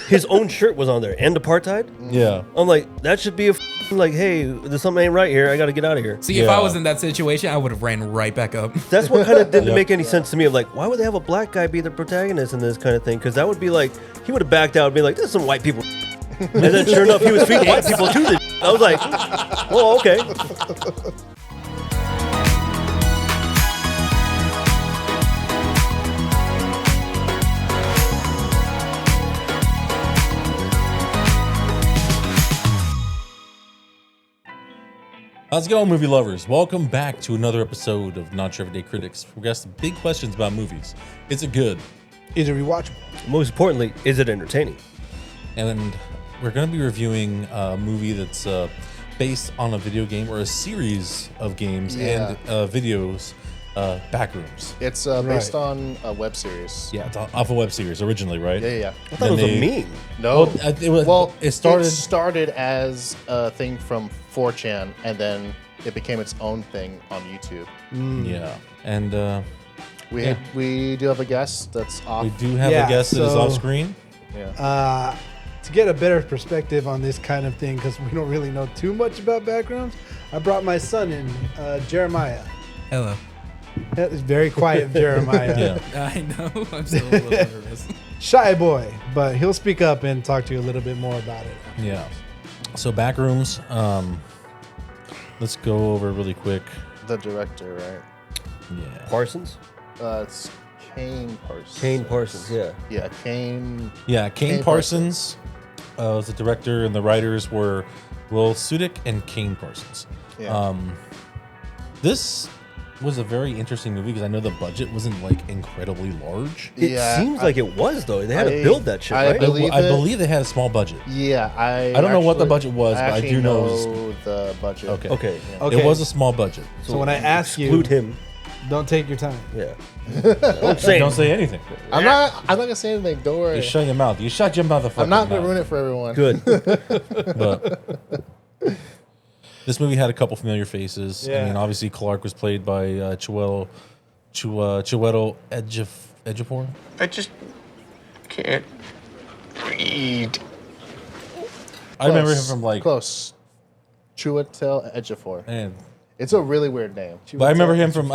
his own shirt was on there and apartheid. Yeah. I'm like, that should be a like, hey, there's something ain't right here. I got to get out of here. See, if I was in that situation, I would have ran right back up. That's what kind of didn't make any sense to me. Of like, why would they have a black guy be the protagonist in this kind of thing? Because that would be like, he would have backed out and be like, there's some white people. And then sure enough, he was feeding white people to this. I was like, oh, okay. How's it going, movie lovers? Welcome back to another episode of Not Your Everyday Critics. We got some big questions about movies. Is it good? Is it rewatchable? Most importantly, is it entertaining? And we're going to be reviewing a movie that's based on a video game or a series of games and videos, Backrooms. It's based on a web series. Yeah, it's off a web series originally, right? Yeah. I thought it was a meme. No. It started as a thing from 4chan, and then it became its own thing on YouTube. Yeah. And we do have a guest that's off. we do have a guest that is off screen. Yeah. To get a better perspective on this kind of thing, because we don't really know too much about Backrooms, I brought my son in, Jeremiah. Hello. That is very quiet, Jeremiah. Yeah. I know. I'm still a little nervous. Shy boy, but he'll speak up and talk to you a little bit more about it. Yeah. So Backrooms, let's go over really quick. The director, right? Yeah. Parsons? It's Kane Parsons. Kane Parsons, yeah. Yeah, Kane. Yeah, Kane Parsons was the director, and the writers were Will Sudick and Kane Parsons. Yeah. This was a very interesting movie because I know the budget wasn't like incredibly large. It seems like it was, though. They had to build that shit, right? I believe they had a small budget. Yeah, I don't know what the budget was, but I do know the budget. Okay. Okay. It was a small budget. So when I ask you, Exclude him. don't take your time. Yeah. Don't say Don't say anything. I'm not gonna say anything. Don't worry. You shut your mouth. You shut your motherfucking I'm not gonna mouth. ruin it for everyone. Good. But this movie had a couple familiar faces. Yeah. I mean, obviously Clark was played by Chiwetel Ejiofor. I just can't read. I remember him from like, Close. Chiwetel Ejiofor. man, It's a really weird name. but I remember him from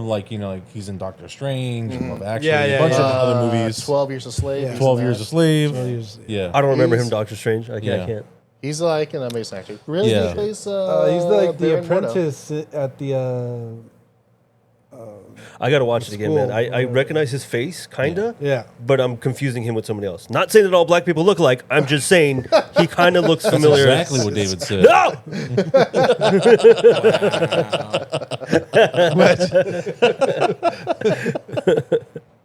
like, you know, like he's in Doctor Strange, and Love Actually, Yeah, a bunch of yeah. other movies. 12 Years a Slave. Yeah. he's 12 in Years that. a Slave. 12 years. Yeah. I don't remember He's- him, Doctor Strange. I can't. He's like an amazing actor. Really? Yeah. He plays, He's like the Baron Mordo. apprentice at the. I got to watch it again, man. School. I recognize his face, kind of. Yeah. But I'm confusing him with somebody else. Not saying that all black people look alike. I'm just saying he kind of looks That's familiar. exactly what David said. No!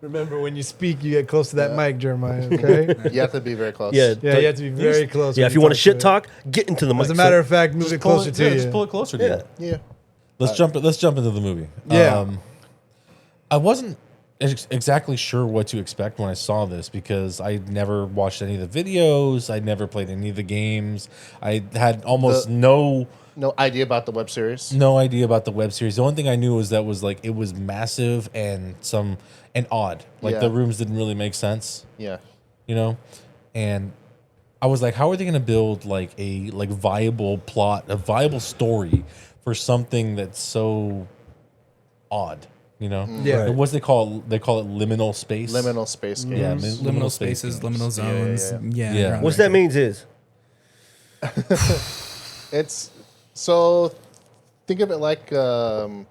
Remember, when you speak, you get close to that mic, Jeremiah. Okay. You have to be very close. Yeah. Yeah, you have to be very close. Yeah, when if you want to shit to it. talk, get into the mic. As a matter of fact, move it Pull closer it, to yeah, you. just pull it closer to Yeah. you. Yeah. Let's jump into the movie. Yeah. I wasn't exactly sure what to expect when I saw this because I never watched any of the videos. I never played any of the games. I had almost no idea about the web series. idea about the web series. The only thing I knew was that was like it was massive and odd. Like Yeah. the rooms didn't really make sense, Yeah. you know? And I was like, how are they going to build like a viable plot, a viable story for something that's so odd, you know? Yeah. What's they call it? They call it liminal space. Liminal space games. Yeah, Liminal spaces, games. liminal zones. Yeah. Yeah. Yeah. What's that means is? It's so think of it like a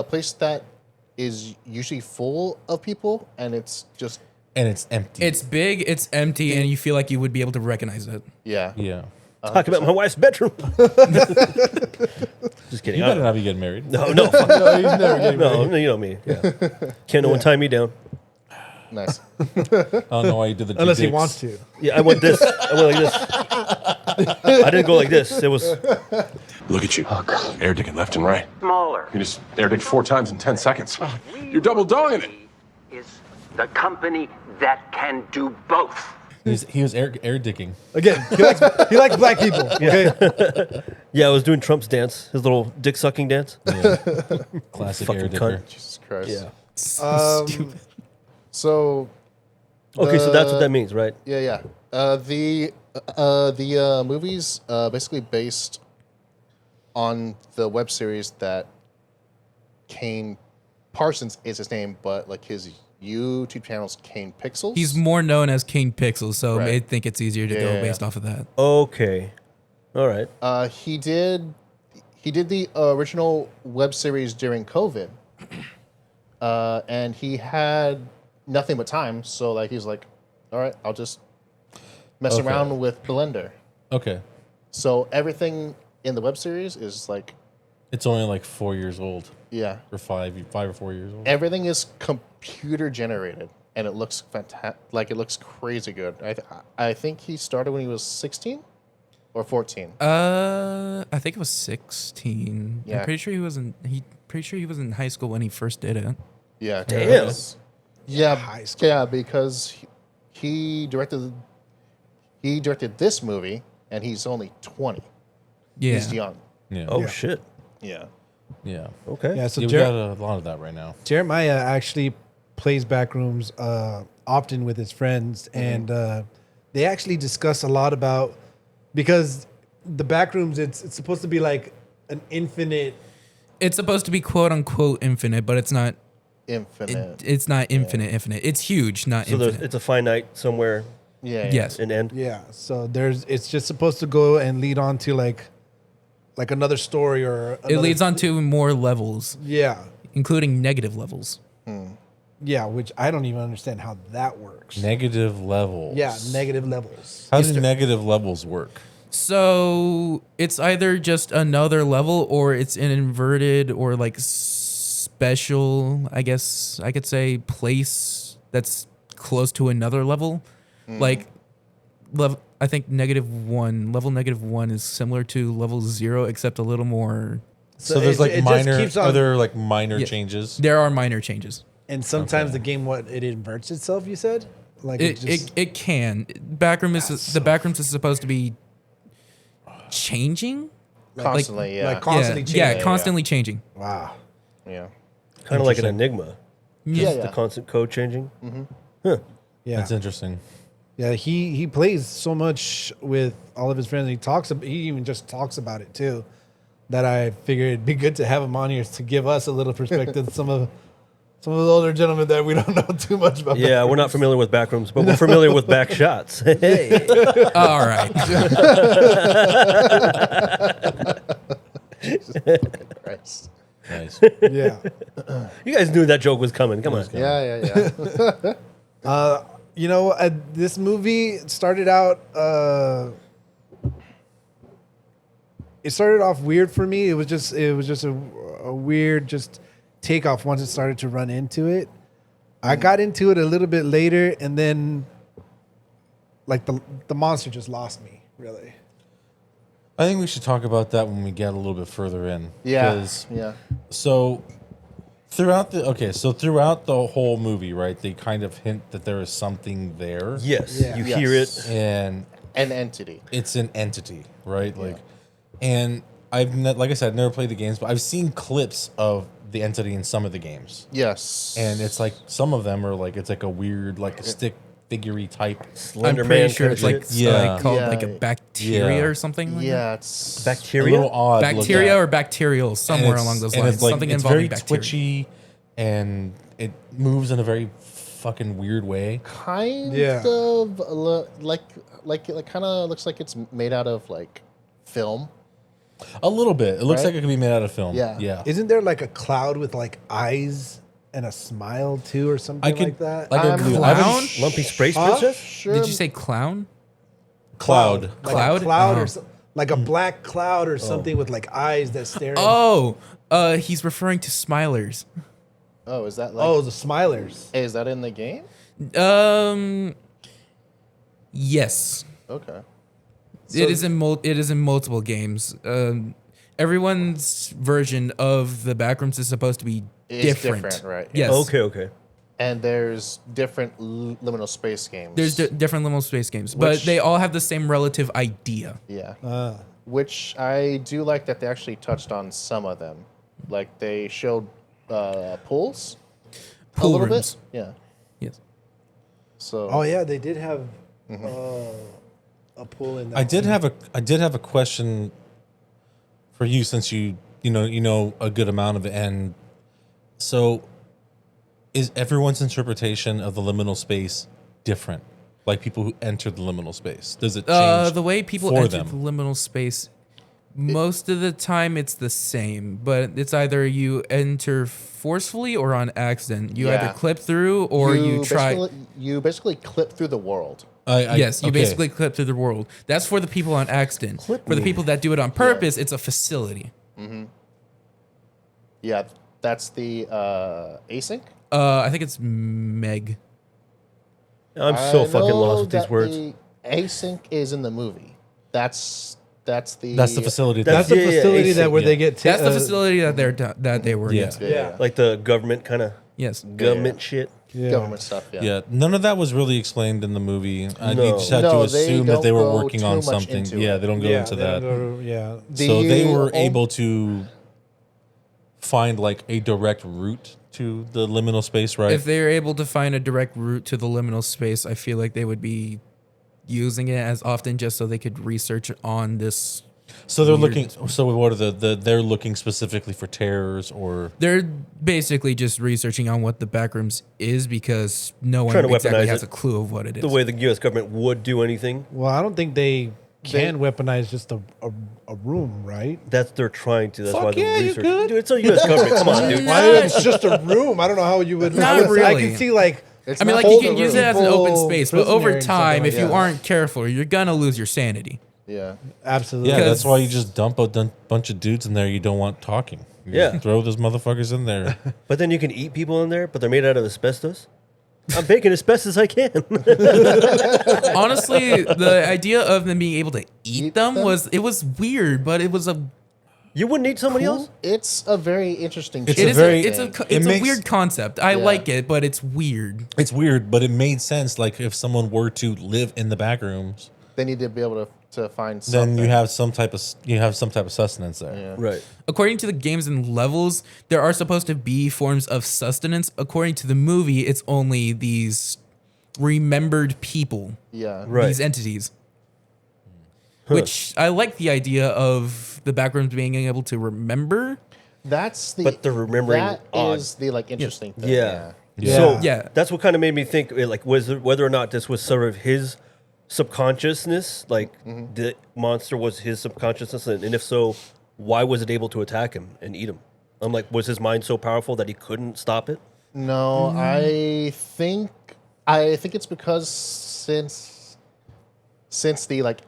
place that is usually full of people, and it's just And it's empty. It's big, it's empty, and you feel like you would be able to recognize it. yeah. yeah. Talk about my wife's bedroom. Just kidding. You better not be getting married. No, fuck no. He's never getting No, you know me. Yeah. Can't no one tie me down. Nice. I don't know why you did the two unless he dicks. wants to. Yeah, I went this. I went like this. I didn't go like this. It was. Look at you. Air dicking left and right. Smaller You just air dicked 4 times in 10 seconds. You're double doing it. is the company that can do both. He was air dicking. Again, he likes black people. Okay. Yeah, I was doing Trump's dance, his little dick sucking dance. Yeah. Classic Fucking air dicker. cunt. Jesus Christ. Yeah. So Okay, so that's what that means, right? Yeah. The movies basically based on the web series that Kane Parsons is his name, but like his YouTube channel's Kane Pixels. He's more known as King Pixels, so Right. I think it's easier to go based off of that. Okay. All right. He did the original web series during COVID, and he had nothing but time. So like he's like, all right, I'll just mess around with Blender. Okay. So everything in the web series is like, It's only like 4 years old, yeah, or 5 or 4 years old. everything is computer generated, and it looks fantastic. Like it looks crazy good. I think he started when he was 16 or 14. I think it was 16. Yeah. I'm pretty sure he was in high school when he first did it. Yeah, Damn. 'cause- yeah, High school. yeah, because he directed this movie, and he's only 20. Yeah. He's young. Yeah. Oh Yeah. shit. Yeah. Yeah. Okay. Yeah, so Yeah, we got a lot of that right now. Jeremiah actually plays Backrooms often with his friends, and they actually discuss a lot about, because the Backrooms, it's supposed to be like an infinite. It's supposed to be quote unquote infinite, but it's not. Infinite. It's not infinite. It's huge, not So infinite. it's a finite somewhere yeah. Yes. an end. Yeah, so it's just supposed to go and lead on to like another story or It another- leads on to more levels, Yeah, including negative levels. yeah, which I don't even understand how that works. Negative levels. Yeah, negative levels. How do negative levels work? So it's either just another level or it's an inverted or like special, I guess I could say, place that's close to another level. Like I think level negative one is similar to level 0, except a little more. So there's like it just minor, keeps on- other like minor Yeah. changes. There are minor changes. And sometimes Okay. the game, it inverts itself. You said, like It can. The Backrooms is supposed to be changing. Constantly, yeah. like constantly changing. Yeah, constantly changing. Wow. yeah. Kind of like an enigma. Yeah, The yeah. constant code changing. Yeah. That's interesting. Yeah, he plays so much with all of his friends. He even just talks about it too. That I figured it'd be good to have him on here to give us a little perspective. some of the older gentlemen that we don't know too much about. Yeah, we're not familiar with backrooms, but we're familiar with back shots. Hey. All right. Christ. Nice. Yeah. You guys knew that joke was coming. Come on. Yeah. This movie started out. It started off weird for me. It was just a weird takeoff once it started to run into it. I got into it a little bit later, and then like the monster just lost me, really. I think we should talk about that when we get a little bit further in. Yeah. 'Cause- Yeah. So throughout the whole movie, right? They kind of hint that there is something there. Yes, Yeah. you Yes. hear it. And An entity. it's an entity, right? Like, and like I said, never played the games, but I've seen clips of the entity in some of the games, Yes. and it's like some of them are like it's like a weird like a stick figure type. I'm Slender pretty Man sure kind it's of like, shit. Yeah. called Yeah. like a bacteria Yeah. or something. Like yeah, it's A bacteria. little odd. Bacteria looking. or bacterial, And somewhere it's- along those and lines. It's like, Something it's involving very bacteria. twitchy, and it moves in a very fucking weird way. kind Yeah. of like it kind of looks like it's made out of like film. A little bit. It looks Right? like it could be made out of film. Yeah. Yeah. Isn't there like a cloud with like eyes and a smile too, or something I could like that? like I'm a blue. I haven't- Clown? Lumpy Space Princess? Sure. Did you say clown? Cloud. Like Cloud? a cloud Oh. or like a black cloud or something with like eyes that stare. Oh, he's referring to Smilers. Oh, is that like? Oh, the smilers. Is that in the game? Yes. Okay. It is in multiple games. Everyone's version of the Backrooms is supposed to be It's different. different, right? Yes. Okay. And there's different liminal space games. There's different liminal space games, but Which- they all have the same relative idea. yeah. Which I do like that they actually touched on some of them. Like they showed pools a Pool little rooms. bit. Yeah. Yes. So Oh yeah, they did have a pull in that. I did have a question for you, since you know a good amount of it. And so, is everyone's interpretation of the liminal space different? Like people who enter the liminal space, does it change? The way people for enter them? the liminal space, most of the time it's the same, but it's either you enter forcefully or on accident. You either Yeah. clip through or you try. You basically clip through the world. Yes, you okay. basically clip through the world. That's for the people on accident. For the people that do it on purpose, it's a facility. Yeah, that's the async. I think it's Meg. I'm so fucking lost with these that words. the async is in the movie. That's the facility. That's the Yeah, facility async, that where yeah. they get. That's the facility that they were. Yeah. Yes. Yeah. Like the government kind of Yes. government shit. Yeah. government stuff. Yeah. Yeah, none of that was really explained in the movie. You No. just had No, to they assume that don't they were go working too on much something. into Yeah, it. they don't go into that. So The they were ol- able to find like a direct route to the liminal space, right? If they're able to find a direct route to the liminal space, I feel like they would be using it as often just so they could research on this. So they're weird- looking. So what are they're looking specifically for terrors or? They're basically just researching on what the Backrooms is because no one Trying to exactly weaponize has it a clue of what it is. The way the U.S. government would do anything. Well, I don't think they can weaponize just a room, right? That's they're trying to. That's Fuck why they're yeah, you researching. could. Dude, it's a U.S. government. Come on, dude. Why it's just a room? I don't know how you would. Not I would- I really. can see like. It's I mean, not like you full can of use room. it as an open Full space, but prisoner over and something time, like if you that. aren't careful, you're gonna lose your sanity. Yeah. Absolutely. Yeah, that's Because- why you just dump a bunch of dudes in there you don't want talking. You Yeah. just throw those motherfuckers in there. But then you can eat people in there, but they're made out of asbestos. I'm baking as best as I can. Honestly, the idea of them being able to eat Eat them them? was weird, but it was a You wouldn't eat somebody else? It's a very interesting. It's it a is very- it's a it it's a makes- weird concept. I Yeah. like it, but it's weird. It's weird, but it made sense. Like if someone were to live in the back rooms, They need to be able to find something. then you have some type of sustenance there. Yeah. Right. According to the games and levels, there are supposed to be forms of sustenance. According to the movie, it's only these remembered people, Yeah. Right. these entities. Which I like the idea of the Backrooms being able to remember. That's the. But the remembering That odd. is the like interesting thing. Yeah. Yeah. So Yeah. that's what kind of made me think, like, whether or not this was sort of his subconsciousness, like the monster was his subconsciousness, and if so, why was it able to attack him and eat him? I'm like, was his mind so powerful that he couldn't stop it? No, I think it's because since the like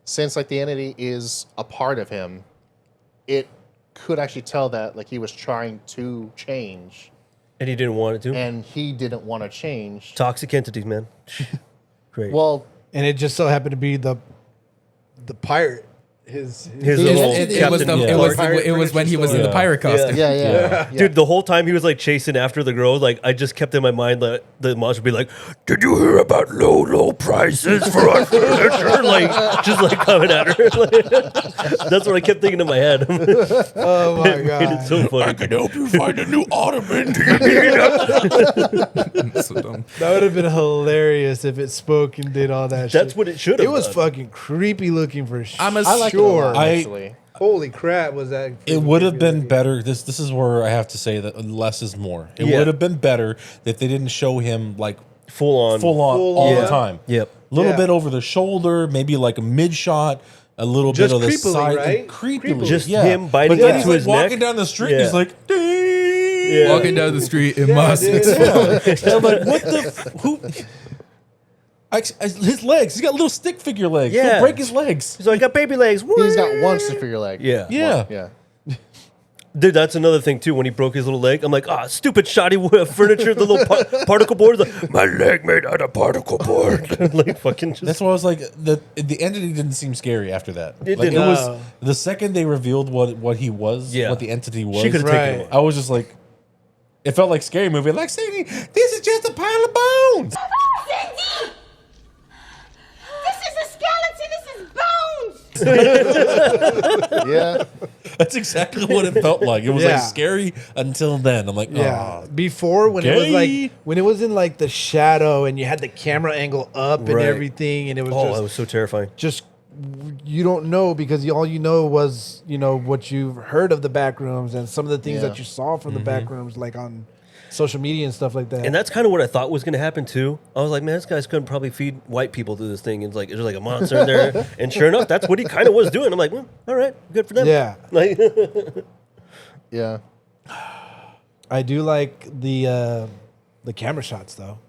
since like the entity is a part of him, it could actually tell that like he was trying to change And he didn't want it to. and he didn't want to change. Toxic entities, man. Great. Well, And it just so happened to be the pirate. His little It was Captain it was when he was in the Yeah. pirate costume. yeah. Dude, the whole time he was like chasing after the girl, like I just kept in my mind that the monster would be like, "Did you hear about low prices for our furniture?" Like just like coming at her. Like, that's what I kept thinking in my head. Oh my It made it god. so funny. can help you find a new ottoman. So dumb. That would have been hilarious if it spoke and did all that shit. That's what it should have. It was done. fucking creepy looking for I'm a- I like sure. it a lot, actually. Holy crap, was that? It would have freaking been looking. better. This is where I have to say that less is more. It Yeah. would have been better if they didn't show him like full on. full on Full all on. the time. Yep. A little Yeah. bit over the shoulder, maybe like a mid shot, a little Just bit of the creepily, side, right? creepily. Just yeah. him biting But then into he's like his walking neck. down the street. Yeah. And he's like, "Ding." Yeah. Walking down the street in Yeah, my dude. I'm like, what the who? His legs. He's got little stick figure legs. Yeah. He'll break his legs. So I got baby legs. He's got one stick for your leg. Yeah. Yeah. Yeah. Dude, that's another thing too. When he broke his little leg, I'm like, stupid shoddy furniture, the little particle board. Like, my leg made out of particle board. Like fucking just. That's why I was like, the entity didn't seem scary after that. It Like, didn't. was No. the second they revealed what he was, Yeah. what the entity was. She could have Right. taken him. I was just like, it felt like Scary Movie. Like, Sadie, this is just a pile of bones. Cindy! This is a skeleton. This is bones. Yeah. That's exactly what it felt like. It was Yeah. like scary until then. I'm like, Yeah. oh, Before when it was gay. like when it was in like the shadow and you had the camera angle up and Right. everything and it was Oh, just that was so terrifying. just you don't know because all you know was what you've heard of the Backrooms and some of the things that you saw from the Backrooms like on social media and stuff like that. And that's kind of what I thought was going to happen too. I was like, man, this guy's going to probably feed white people through this thing. And it's like, is there like a monster in there? And sure enough, that's what he kind of was doing. I'm like, well, all right, good for them. Yeah. Like, Yeah. I do like the camera shots though.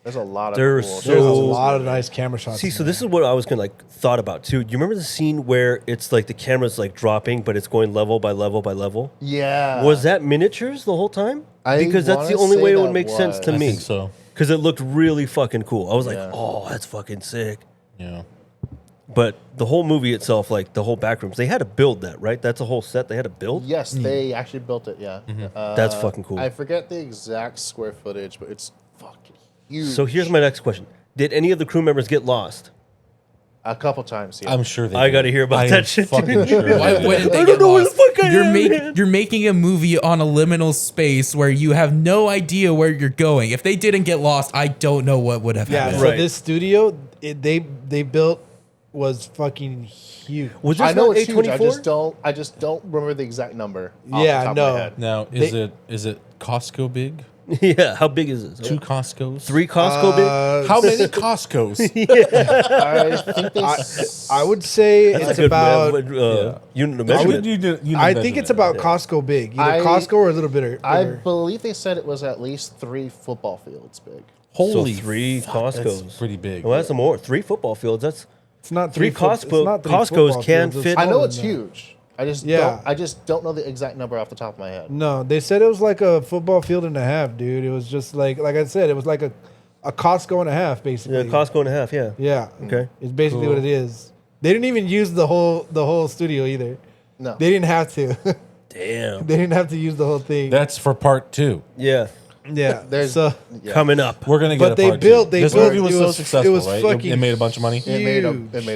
There's a lot of There's cool so- There's a So- lot of nice camera shots. see, in so there. this is what I was kind of like thought about too. Do you remember the scene where it's like the camera's like dropping, but it's going level by level by level? Yeah. Was that miniatures the whole time? I Because that's the wanna only say way it would that make sense to I me. think so. Because it looked really fucking cool. I was like, Yeah. oh, that's fucking sick. Yeah. But the whole movie itself, like the whole Backrooms, they had to build that, right? That's a whole set they had to build. Yes, they actually built it. Yeah. That's fucking cool. I forget the exact square footage, but it's fucking huge. So here's my next question: did any of the crew members get lost? a couple times. Yeah. I'm sure they I did. gotta hear about I am that shit, fucking dude. sure Why they did. wouldn't they I get don't know where lost? the fuck I You're, am, make, man. you're making a movie on a liminal space where you have no idea where you're going. If they didn't get lost, I don't know what would have Yeah, happened. so Right. this studio they built was fucking huge. Was this I know not it's huge. A24? I just don't remember the exact number. Off Yeah, the top no. Of my head. Now, is it Costco big? Yeah, how big is this? 2 Costcos? 3 Costco big? How many Costcos? I think they. I would say That's it's a good about. unit of How measurement. would you do? You I think it's about Costco big, either Costco or a little bit. I bigger. believe they said it was at least 3 football fields big. Holy So 3 fuck, that's Costcos. pretty big. Well, that's more. 3 football fields. That's It's not 3 foot- it's not three Costco's football can fields, it's fit. I know smaller it's than that. huge. Yeah. I just don't know the exact number off the top of my head. No, they said it was like a football field and a half, dude. It was just like I said, it was like a Costco and a half, basically. Yeah, Costco and a half. Yeah. Yeah. Okay. It's basically what it is. They didn't even use the whole studio either. No. They didn't have to. Damn. They didn't have to use the whole thing. That's for part 2. Yeah. yeah. There's so yeah. Coming up. We're gonna get. But a they part built- 2. they This built- movie was it so was- successful, it was right? fucking It made a bunch of money. It made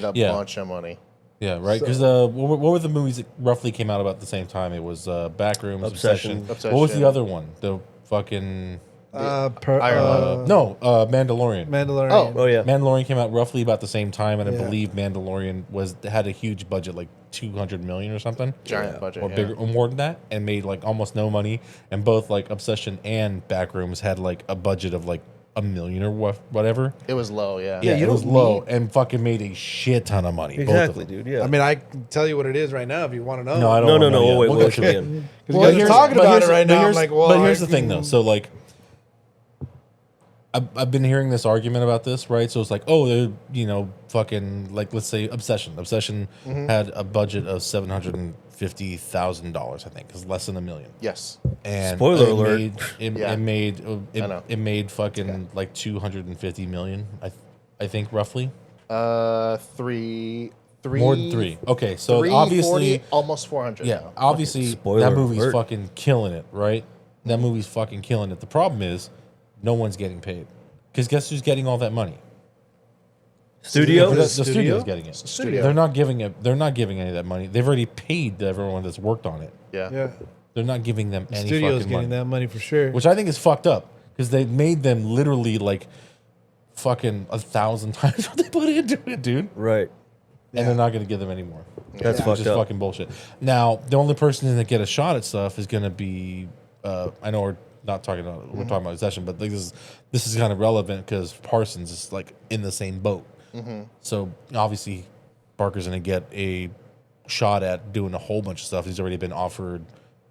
a Yeah. bunch of money. Yeah, right. Because what were the movies that roughly came out about the same time? It was Backrooms, Obsession. What was the other one? The fucking Iron Man. Mandalorian. Mandalorian. Oh yeah. Mandalorian came out roughly about the same time, and I Yeah. believe Mandalorian had a huge budget, like 200 million or something, Giant budget. or yeah. bigger, or more than that, and made like almost no money. And both like Obsession and Backrooms had like a budget of like $1 million or whatever. It was low, yeah. Yeah, you it was don't low need- and fucking made a shit ton of money. both of Exactly, them. dude. Yeah. I mean, I can tell you what it is right now if you want to know. No, I don't. no, wanna no, no. know We'll yet. wait. We'll We'll get get to to it. the end. Because you guys are talking but about here's it the- right but now. I'm here's- like, well, but here's the thing, though. can- So like, I've been hearing this argument about this, right? So it's like, oh, they're fucking like, let's say Obsession. Obsession had a budget of $750,000, I think, is less than $1 million. Yes. And Spoiler it alert. Made, it, Yeah. it made I know. it made fucking like 250 million. I think roughly Three. more than 3. Okay, so 340, obviously, almost 400. yeah, now. obviously Spoiler that movie's alert. fucking killing it, right? That movie's fucking killing it. The problem is, no one's getting paid because guess who's getting all that money? Studio. The studio? studio's getting it. Studio. They're not giving it. They're not giving any of that money. They've already paid everyone that's worked on it. Yeah. Yeah. They're not giving them any Studio's fucking getting money, that money for sure. which I think is fucked up because they made them literally like fucking 1,000 times what they put into it, dude. Right. And they're not going to give them any more. That's Which fucked is up. fucking bullshit. Now, the only person that get a shot at stuff is going to be. I know we're not talking about we're talking about Obsession, but this is kind of relevant because Parsons is like in the same boat. So obviously, Barker's going to get a shot at doing a whole bunch of stuff. He's already been offered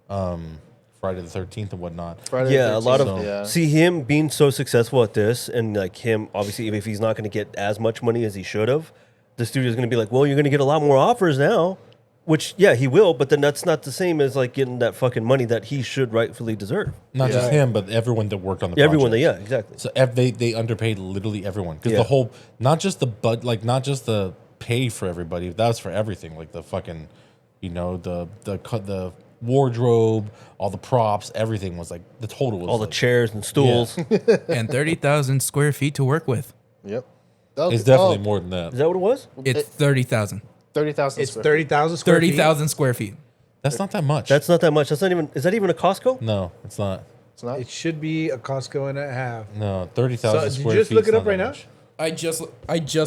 Friday the 13th and whatnot. Friday Yeah, the a lot 13th, of yeah. see him being so successful at this, and like him obviously if he's not going to get as much money as he should have, the studio's going to be like, well, you're going to get a lot more offers now, which yeah he will, but then that's not the same as like getting that fucking money that he should rightfully deserve. Not just him, but everyone that worked on the Everyone, project. yeah, exactly. So they underpaid literally everyone because Yeah. the whole not just the pay for everybody, that was for everything, like the fucking the wardrobe, all the props, everything was like the total was All the like, chairs and stools. And 30,000 square feet to work with. Yep. It's definitely more than that. Is that what it was? It's 30,000. 30,000 it's square 30,000 square feet. 30,000 square feet. That's not that much. That's not that much. That's not even. Is that even a Costco? No, it's not. It's not. It should be a Costco and a half. No, 30,000 So, did square you just feet. look it up right now? I just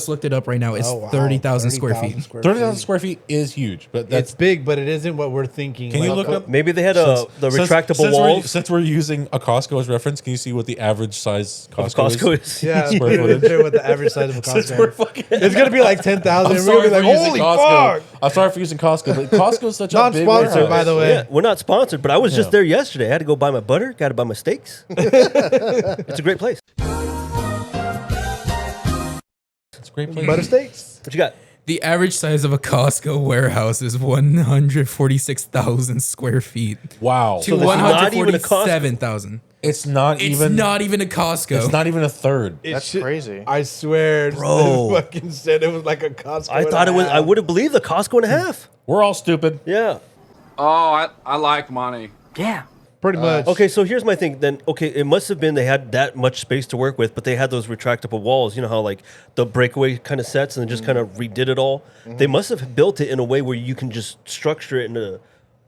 looked it up right now. It's Oh, wow. 30,000 square feet. 30,000 square feet is huge, but that's. It's big, but it isn't what we're thinking. Can you Like, look up? Maybe they had the retractable walls. Since we're using a Costco as reference, can you see what the average size Costco is? is. Yeah, Square put it in footage. there what the average size of a Since we're Costco. fucking. It's gonna be like 10,000. I'm And we're sorry gonna for be like, using holy Costco. fuck! I'm sorry for using Costco, but Costco's such a big Non-sponsored, warehouse. by the way. Yeah, we're not sponsored, but I was just Yeah. there yesterday. I had to go buy my butter. Got to buy my steaks. It's a great place. It's a great place. Butter steaks. What you got? The average size of a Costco warehouse is 146,000 square feet Wow. to So this is not even a Costco? 147,000. It's not It's even. not even a Costco. It's not even a third. That's crazy. I swear, Bro. they fucking said it was like a Costco. I and thought a it was. I half. would have believed the Costco and a half. We're all stupid. Yeah. Oh, I like money. Yeah. Pretty much. Okay, so here's my thing. Then, okay, it must have been they had that much space to work with, but they had those retractable walls. You know how like the breakaway kind of sets, and then just kind of redid it all. They must have built it in a way where you can just structure it in a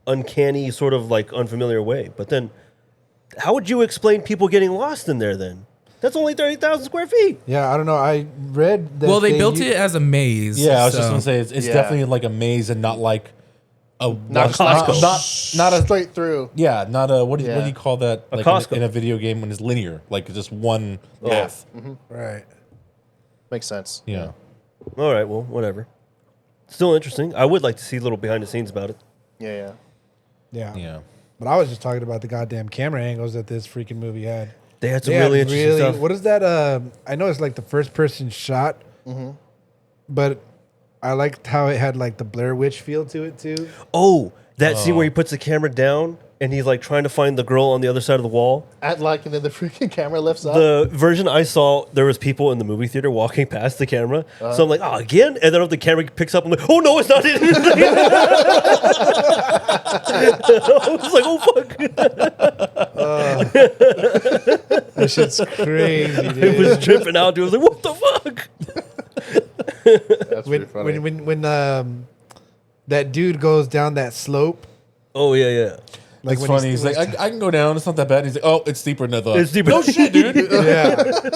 uncanny, sort of like unfamiliar way. But then, how would you explain people getting lost in there? Then that's only 30,000 square feet. Yeah, I don't know. I read that. well, they built it as a maze. Yeah, I was just so- gonna say it's Yeah. definitely like a maze and not like a Not just like not a straight through. yeah, not a what do Yeah. you call that? A Like Costco. in a video game when it's linear, like just one path. Right. Makes sense. Yeah. All right, well, whatever. Still interesting. I would like to see a little behind the scenes about it. Yeah. Yeah. Yeah. But I was just talking about the goddamn camera angles that this freaking movie had. They had some They had really interesting stuff. What is that? I know it's like the first person shot, but I liked how it had like the Blair Witch feel to it too. Oh, that scene where he puts the camera down and he's like trying to find the girl on the other side of the wall. And then the freaking camera lifts up. The version I saw, there was people in the movie theater walking past the camera. So I'm like, oh, again? And then the camera picks up, I'm like, oh, no, it's not it. I was like, oh, fuck. That shit's crazy, It dude. was tripping out, dude. I was like, what the fuck? That's pretty funny. when that dude goes down that slope, Oh, yeah, yeah. like It's when funny. He's like, I can go down. It's not that bad. He's like, oh, it's steeper than I thought. It's deeper. No shit, dude. yeah,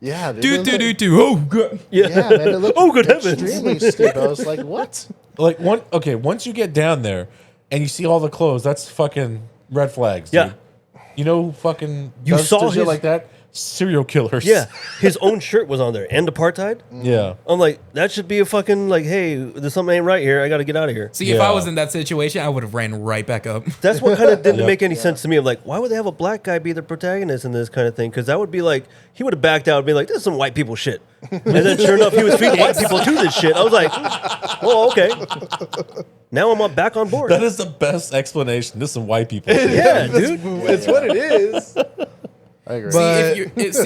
yeah, Do, do, do, do. Oh, God. Yeah. Yeah, man, it looked Oh, good heavens. extremely steep. I was like, what? Like once you get down there and you see all the clothes, that's fucking red flags. Yeah. Dude. You know who fucking You does saw shit his- like that? Serial killers. Yeah. His own shirt was on there. And apartheid. Yeah. I'm like, that should be a fucking, like, hey, there's something ain't right here. I got to get out of here. See, if I Yeah. was in that situation, I would have ran right back up. That's what kind of didn't Yep. make any sense to me. I'm like, why would they have a black guy be the protagonist in this kind of thing? Because that would be like, he would have backed out and be like, this is some white people shit. And then sure enough, he was feeding white people to this shit. I was like, well, okay. Now I'm back on board. That is the best explanation. This is some white people. Yeah, dude. it's what it is. I agree. But-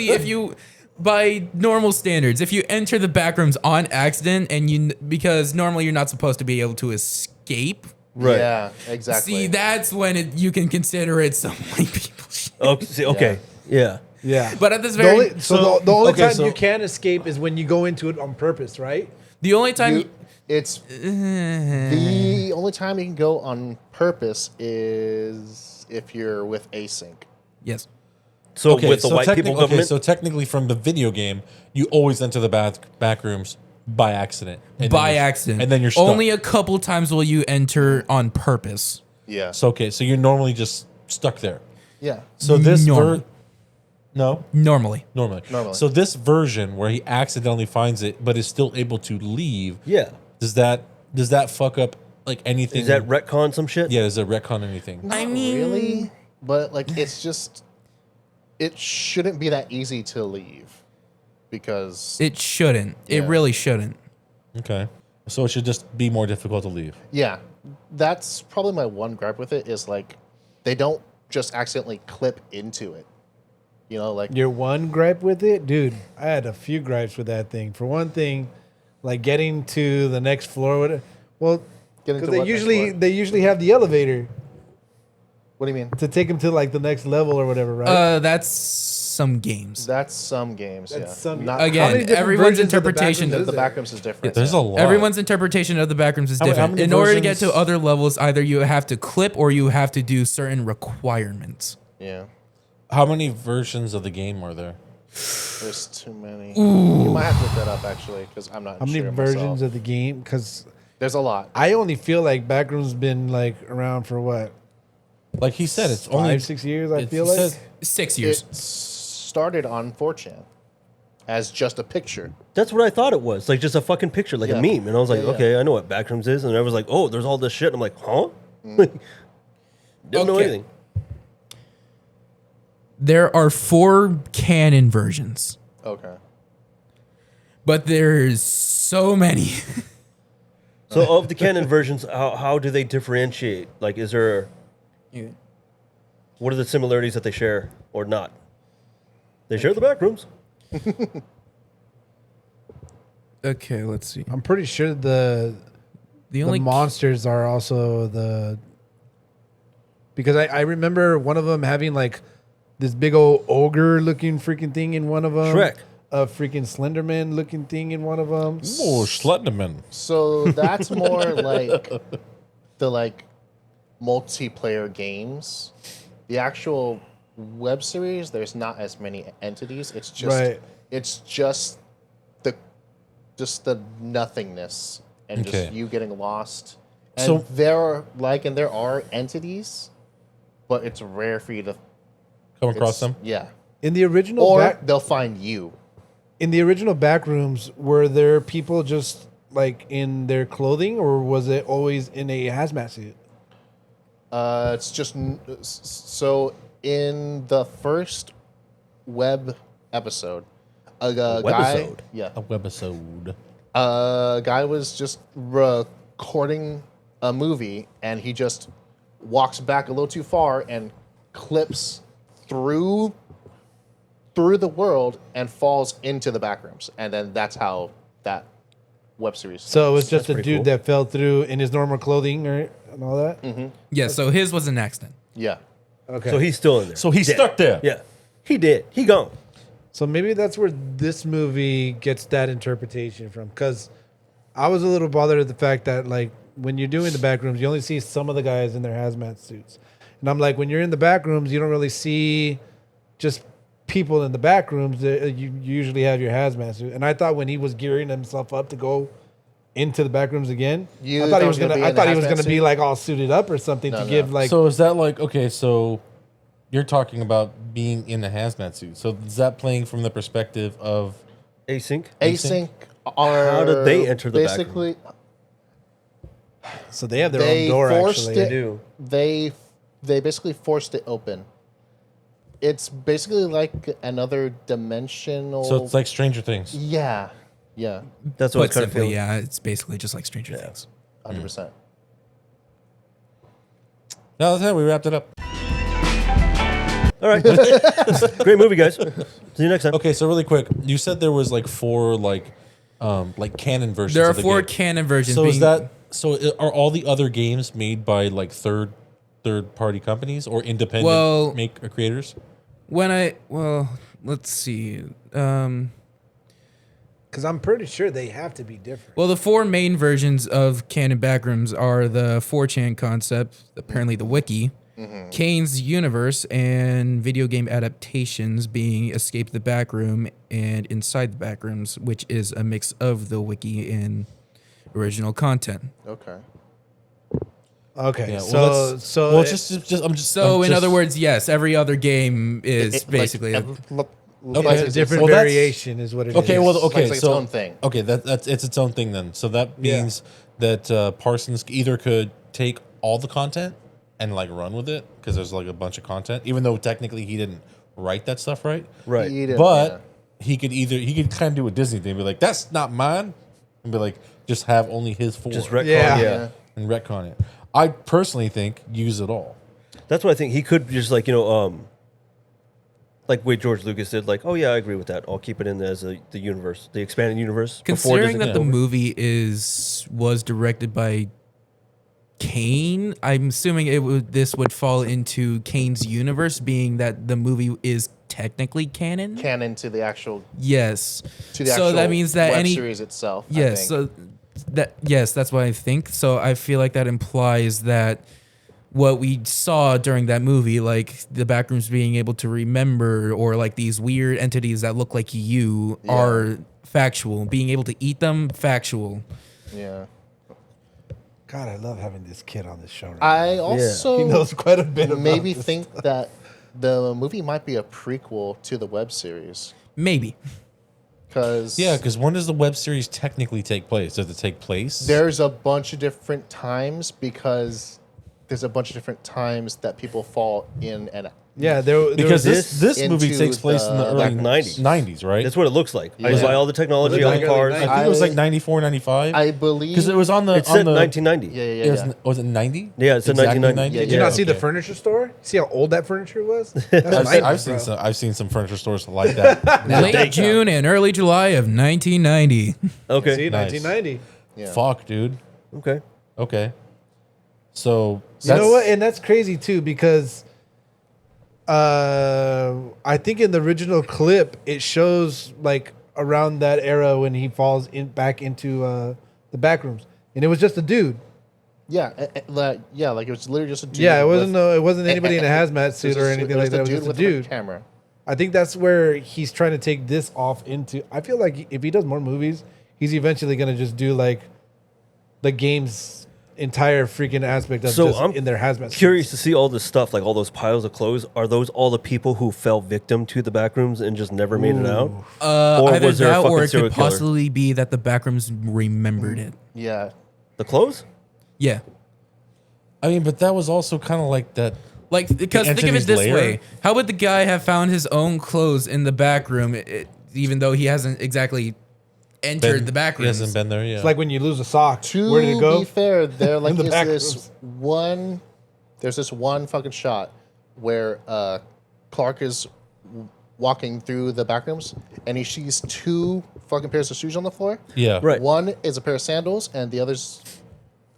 If you by normal standards, if you enter the backrooms on accident and because normally you're not supposed to be able to escape. Right. Yeah, exactly. See, that's when you can consider it some white people shit. Okay. Yeah. Yeah, But at this the very only, the only okay, time so- you can escape is when you go into it on purpose, right? the only time It's the only time you can go on purpose is if you're with async. yes. So with the white people government. so technically from the video game, you always enter the back rooms by accident. And By then you're- accident. And then you're stuck. only a couple times will you enter on purpose. Yeah. So you're normally just stuck there. Yeah. So this Normal. No, Normally. normally. Normally. So this version where he accidentally finds it but is still able to leave, yeah. does that fuck up like anything? Is that retcon some shit? yeah, does it retcon anything? Not really, but like it's just it shouldn't be that easy to leave because It shouldn't. It Yeah. really shouldn't. Okay. So it should just be more difficult to leave. yeah, that's probably my one gripe with it is like they don't just accidentally clip into it. You know, like Your one gripe with it, dude. I had a few gripes with that thing. For one thing, like getting to the next floor. Well, Getting because to they what next usually floor? they usually have the elevator what do you mean? to take them to like the next level or whatever, right? That's some games. That's some games. That's yeah. some- Not, Again, How many different everyone's versions of the interpretation Backrooms of the is there? Backrooms is different. There's a lot. Everyone's interpretation of the Backrooms is How many- how different. many In order to get versions- to other levels, either you have to clip or you have to do certain requirements. Yeah. How many versions of the game are there? There's too many. You might have to look that up actually, because I'm not How many sure versions myself. of the game? Because There's a lot. I only feel like Backrooms been like around for what, Like he said, it's 5, only 6 years. I it feel like. says- 6 years. It started on 4chan as just a picture. That's what I thought it was. Like just a fucking picture, like a Yeah. meme. And I was like, Yeah, yeah. okay, I know what Backrooms is. And I was like, oh, there's all this shit. I'm like, huh? Didn't know Okay. anything. There are 4 canon versions, Okay. but there's so many. So of the canon versions, how do they differentiate? Like, is there, what are the similarities that they share or not? They share the Backrooms. Okay, let's see. I'm pretty sure the The monsters are also the, because I remember one of them having like this big old ogre looking freaking thing in one of them. Shrek. A freaking Slenderman looking thing in one of them. Oh, Schletterman. So that's more like the like multiplayer games. The actual web series, there's not as many entities. It's just Right. it's just the nothingness and Okay. just you getting lost. And So- there are entities, but it's rare for you to Come across it's- them. Yeah. In the original Or they'll find you. in the original Backrooms, were there people just like in their clothing, or was it always in a hazmat suit? It's just so in the first web episode, a guy, Webisode? yeah, A webisode. a guy was just recording a movie, and he just walks back a little too far and clips through the world and falls into the Backrooms, and then that's how that web series. So it was just a pretty dude cool. that fell through in his normal clothing, right, and all that. Yeah, so his was an accident. Yeah. Okay. So he's still in there. So he's Dead. stuck there. Yeah. He did. He gone. So maybe that's where this movie gets that interpretation from. Because I was a little bothered at the fact that, like, when you're doing the Backrooms, you only see some of the guys in their hazmat suits. And I'm like, when you're in the Backrooms, you don't really see just people in the Backrooms. You usually have your hazmat suit. And I thought when he was gearing himself up to go into the Backrooms again, You I thought thought he he was was gonna gonna. be I in the thought he was hazmat gonna be suit? like all suited up or something No, to no. give like. So is that like okay? So you're talking about being in a hazmat suit. So is that playing from the perspective of Async. Async are How did they enter the basically So they have their they own door. forced Actually, it. do. They basically forced it open. It's basically like another dimensional. so it's like Stranger Things. yeah, yeah, That's what But it's kind of simply, feeling. yeah, it's basically just like Stranger Things. 100%. No, that's it. We wrapped it up. All right. Great movie, guys. See you next time. Okay, so really quick, you said there was like 4 like canon versions. There are of the 4 game. canon versions. So is being- that are all the other games made by like third party companies or independent Well- creators? let's see. because I'm pretty sure they have to be different. Well, the 4 main versions of canon Backrooms are the 4chan concept, apparently the wiki, Kane's universe, and video game adaptations being Escape the Backroom and Inside the Backrooms, which is a mix of the wiki and original content. Okay. Okay, Yeah, so that's- so well, it- just So, I'm in just- other words, yes, every other game is basically Okay. it's a different Well, that's- variation, is what it is. Okay, well, okay, It's like its so own thing. Okay, that's it's its own thing then. So that Yeah. means that Parsons either could take all the content and like run with it because there's like a bunch of content, even though technically he didn't write that stuff right. Right. He didn't, But he could kind of do a Disney thing, be like, "That's not mine," and be like, just have only his 4, Just retcon. Yeah. Yeah. and retcon it. I personally think use it all. That's what I think. He could just like, like what George Lucas did, like, oh yeah, I agree with that. I'll keep it in as the universe, the expanded universe. before Considering Disney that took the over. movie was directed by Kane, I'm assuming this would fall into Kane's universe, being that the movie is technically canon. Canon to the actual Yes. to the so actual that means that web any series itself. I yes. think. So that's what I think. So I feel like that implies that what we saw during that movie, like the Backrooms being able to remember, or like these weird entities that look like you, are factual. Being able to eat them, factual. Yeah. God, I love having this kid on this show. Right I also he knows quite a bit about maybe this think that the movie might be a prequel to the web series Maybe. because because when does the web series technically take place? Does it take place? there's a bunch of different times because there's a bunch of different times that people fall in and out. Yeah, there because was this movie into takes place in the the early Backrooms. 90s, right? That's what it looks like. I Yeah. buy all the technology, all the Like cars. early I think it was like I- 94, 95. I believe Because it was on the It said on the 1990. Yeah. Was it 90? Yeah, it said 1990. Yeah, Did you not see the okay. furniture store? See how old that furniture was? That's I've seen some furniture stores like that. Late June and early July of 1990. Okay. See, Nice. 1990. Yeah. Fuck, dude. Okay. So You know what? And that's crazy too because I think in the original clip it shows like around that era when he falls back into the back rooms, and it was just a dude. Yeah, like it was literally just a dude. Yeah, it with- wasn't anybody in a hazmat it suit was or just- anything it like was that. It the was just a with the dude. camera. I think that's where he's trying to take this off into. I feel like if he does more movies, he's eventually gonna just do like the game's entire freaking aspect of So just I'm in their hazmat. Curious suits. to see all this stuff, like all those piles of clothes. Are those all the people who fell victim to the Backrooms and just never made it out? Or Either was there a that, fucking or it serial could killer? possibly be that the Backrooms remembered it. Yeah, The clothes? Yeah. I mean, but that was also kind of like that. Like, because think of it entity's this lair? way: how would the guy have found his own clothes in the back room, even though he hasn't exactly entered the back He rooms? hasn't been there yet. It's like when you lose a sock. to Where did it go? be fair, there like In the is back this rooms. one. There's this one fucking shot where Clark is walking through the back rooms and he sees two fucking pairs of shoes on the floor. yeah, Right. One is a pair of sandals and the other's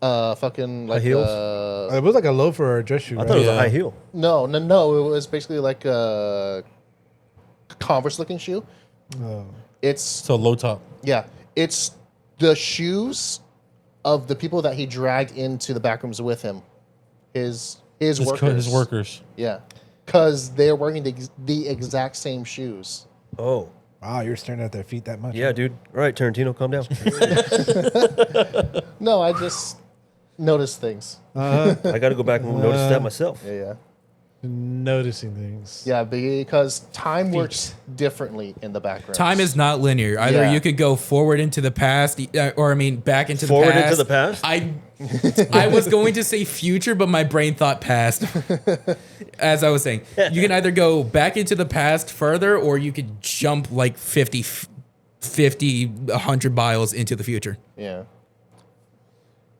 fucking like heels? It was like a loafer or a dress shoe. I Right? thought it was a Yeah. high heel. no. It was basically like a Converse looking shoe. It's So low top. Yeah, it's the shoes of the people that he dragged into the back rooms with him. His workers. His workers. Yeah, because they're wearing the exact same shoes. Oh. Wow, you're staring at their feet that much. Yeah, dude. All right, Tarantino, calm down. No, I just noticed things. I got to go back and notice that myself. Yeah. Noticing things. Yeah, because time works differently in the back rooms. Time is not linear. Either Yeah. you could go forward into the past, or I mean, back into Forward the past. into the past? I was going to say future, but my brain thought past. As I was saying, you can either go back into the past further, or you could jump like 50, 100 miles into the future. Yeah.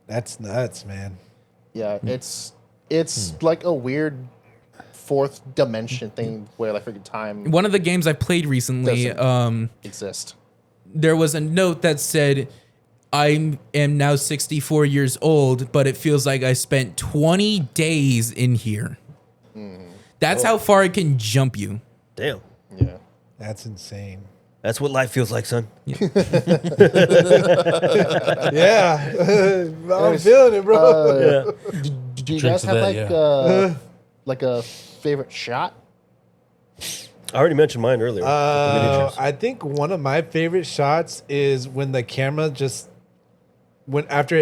That's nuts, man. Yeah, it's like a weird fourth dimension thing where like freaking time One of the games I played recently, Doesn't- exist. there was a note that said, I am now 64 years old, but it feels like I spent 20 days in here. That's how far it can jump you. Damn. Yeah. That's insane. That's what life feels like, son. Yeah. I'm feeling it, bro. Do you Drink guys to have that, like a favorite shot? I already mentioned mine earlier. with the miniatures. I think one of my favorite shots is when the camera just after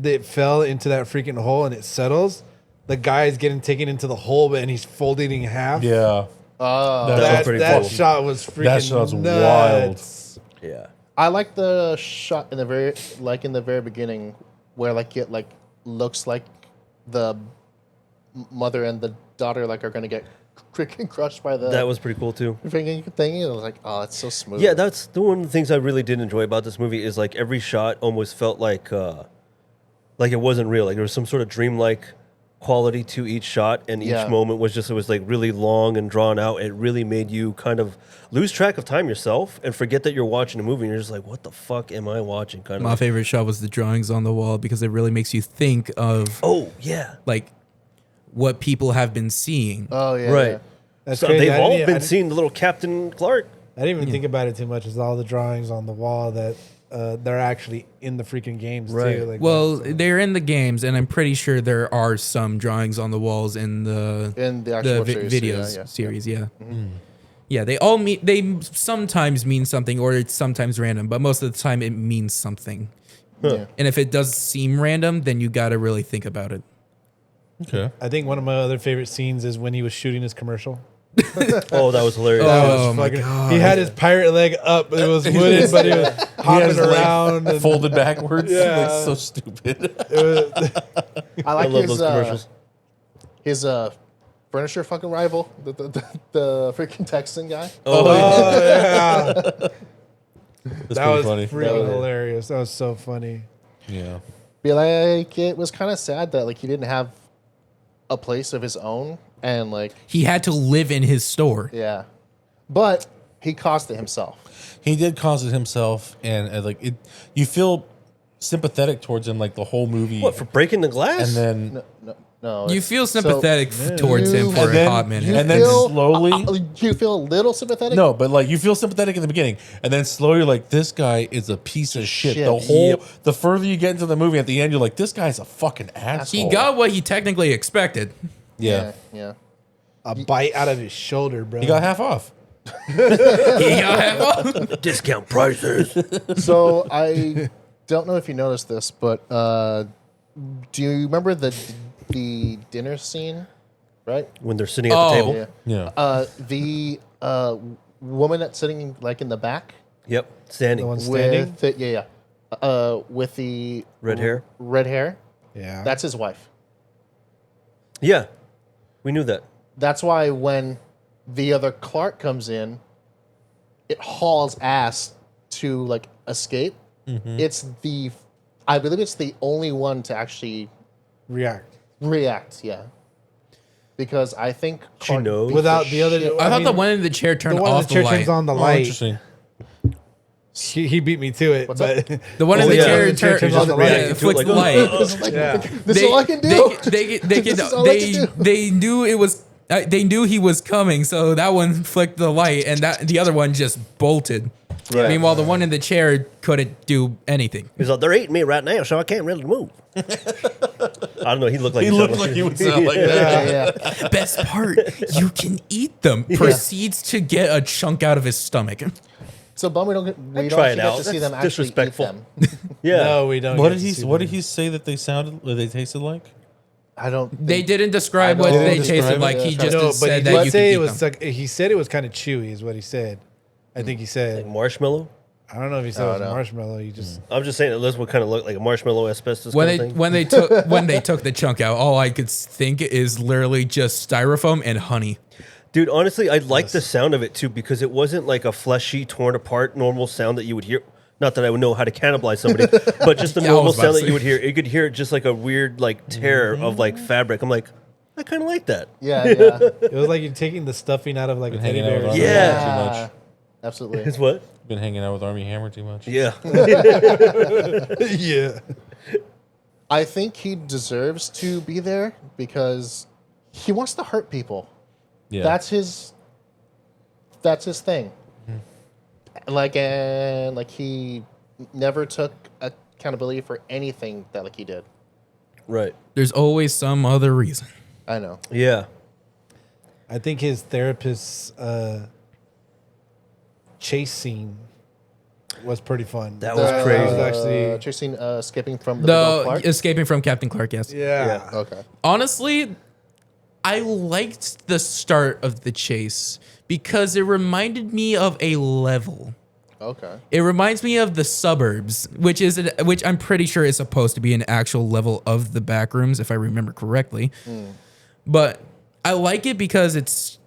it fell into that freaking hole and it settles, the guy is getting taken into the hole and he's folding in half. Yeah. was pretty That cool. shot was freaking That shot's nuts. Yeah. I like the shot in the very beginning where like it like looks like the mother and the daughter like are gonna get freaking crushed by the That was pretty cool, too. freaking thing. It was like, oh, it's so smooth. Yeah, that's the one of the things I really did enjoy about this movie is like every shot almost felt like it wasn't real. Like there was some sort of dreamlike quality to each shot, and each Yeah. moment was just, it was like really long and drawn out. It really made you kind of lose track of time yourself and forget that you're watching a movie, and you're just like, what the fuck am I watching? Kind of. My favorite shot was the drawings on the wall because it really makes you think of Oh yeah. like what people have been seeing. Oh yeah. Right. Yeah. That's So crazy. they've I all didn't- been I didn't- seeing the little Captain Clark. I didn't even think about it too much. It's all the drawings on the wall that they're actually in the freaking games Right. too. Like, Well, that's, they're in the games, and I'm pretty sure there are some drawings on the walls in the actual web series, videos yeah. series. Yeah, yeah. They all mean. They sometimes mean something, or it's sometimes random, but most of the time it means something. Yeah. And if it does seem random, then you got to really think about it. Okay. I think one of my other favorite scenes is when he was shooting his commercial. Oh, that was hilarious. That Oh was my fucking- God. He had his pirate leg up. It was wooden, but he was hopping his leg around. And Folded backwards. Yeah. Like, so stupid. it was, I I like love those commercials. his furniture fucking rival, the freaking Texan guy. Oh, oh yeah, That's that pretty was funny. freaking hilarious. That was so funny. Yeah. Be like, it was kind of sad that like he didn't have a place of his own, and like He had to live in his store. yeah, but he caused it himself. He did cause it himself, and like it, you feel sympathetic towards him like the whole movie. what, for breaking the glass? and then No, You it's- feel so sympathetic towards him for And a then- hot minute. and then slowly- you feel a little sympathetic. no, but like you feel sympathetic in the beginning, and then slowly you're like, this guy is a piece of shit. Shit. The whole, Yep. the further you get into the movie, at the end, you're like, this guy's a fucking asshole. He got what he technically expected. yeah. yeah. A bite out of his shoulder, bro. He got half off. He got half off. Discount prices. So I don't know if you noticed this, but do you remember the dinner scene? Right. When they're sitting at the Oh. table. Yeah. Yeah. The woman that's sitting like in the back Yep. Standing. The one standing. with the, with the Red hair. Red hair. Yeah, That's his wife. Yeah. We knew that. That's why when the other Clark comes in, it hauls ass to like escape. It's I believe it's the only one to actually react. react. Yeah, because I think She Clark knows. beat Without the other- shit- I thought mean, the one in the chair The turned one in off the chair the turns light. on the Oh, light. interesting. He beat me to it. What's but The one in Oh, the yeah. chair The chair turns on the light. Reacting to it flicks like, the light. It's like, Yeah. this is all I can do. This is all I can do. They knew it was. They knew he was coming, so that one flicked the light, and that the other one just bolted. Right. Meanwhile, the one in the chair couldn't do anything. He's like, they're eating me right now, so I can't really move. I don't know. He looked like He looked like he would sound like that. yeah. Best part, you can eat them. Proceeds to get a chunk out of his stomach. So bum we don't get try it get out. to see That's them actually disrespectful. eat them. Yeah. No, we don't. What get did to he? see What them. did he say that they sounded? Or they tasted like? I don't. They didn't describe I what don't- they They didn't tasted describe like. it? He No, just No, but he said that did you say could it eat was them. like he said it was kind of chewy, is what he said. I think he said. Like marshmallow. I don't know if he said Oh, it was no. marshmallow. He just I'm just saying, this would kind of look like a marshmallow asbestos When kind they of thing. when they took the chunk out, all I could think is literally just styrofoam and honey. Dude, honestly, I like the sound of it too because it wasn't like a fleshy, torn apart, normal sound that you would hear. Not that I would know how to cannibalize somebody, but just the Yeah, I normal was about to sound that say. you would hear. You could hear it just like a weird, like tear of like fabric. I'm like, I kind of like that. Yeah, yeah, it was like you're taking the stuffing out of like a teddy hanging out bear. with or Army Yeah. Hammer too much. absolutely. It's what? Been hanging out with Army Hammer too much. Yeah. something. Yeah. I think he deserves to be there because he wants to hurt people. Yeah. That's his thing. Like, and like he never took accountability for anything that like he did. Right. There's always some other reason. I know. Yeah. I think his therapist's chase scene was pretty fun. That was crazy. That was actually chasing, skipping from the big old The Clark. escaping from Captain Clark, yes. yeah. Okay. Honestly, I liked the start of the chase because it reminded me of a level. Okay. It reminds me of the suburbs, which I'm pretty sure is supposed to be an actual level of the Backrooms, if I remember correctly. But I like it because it's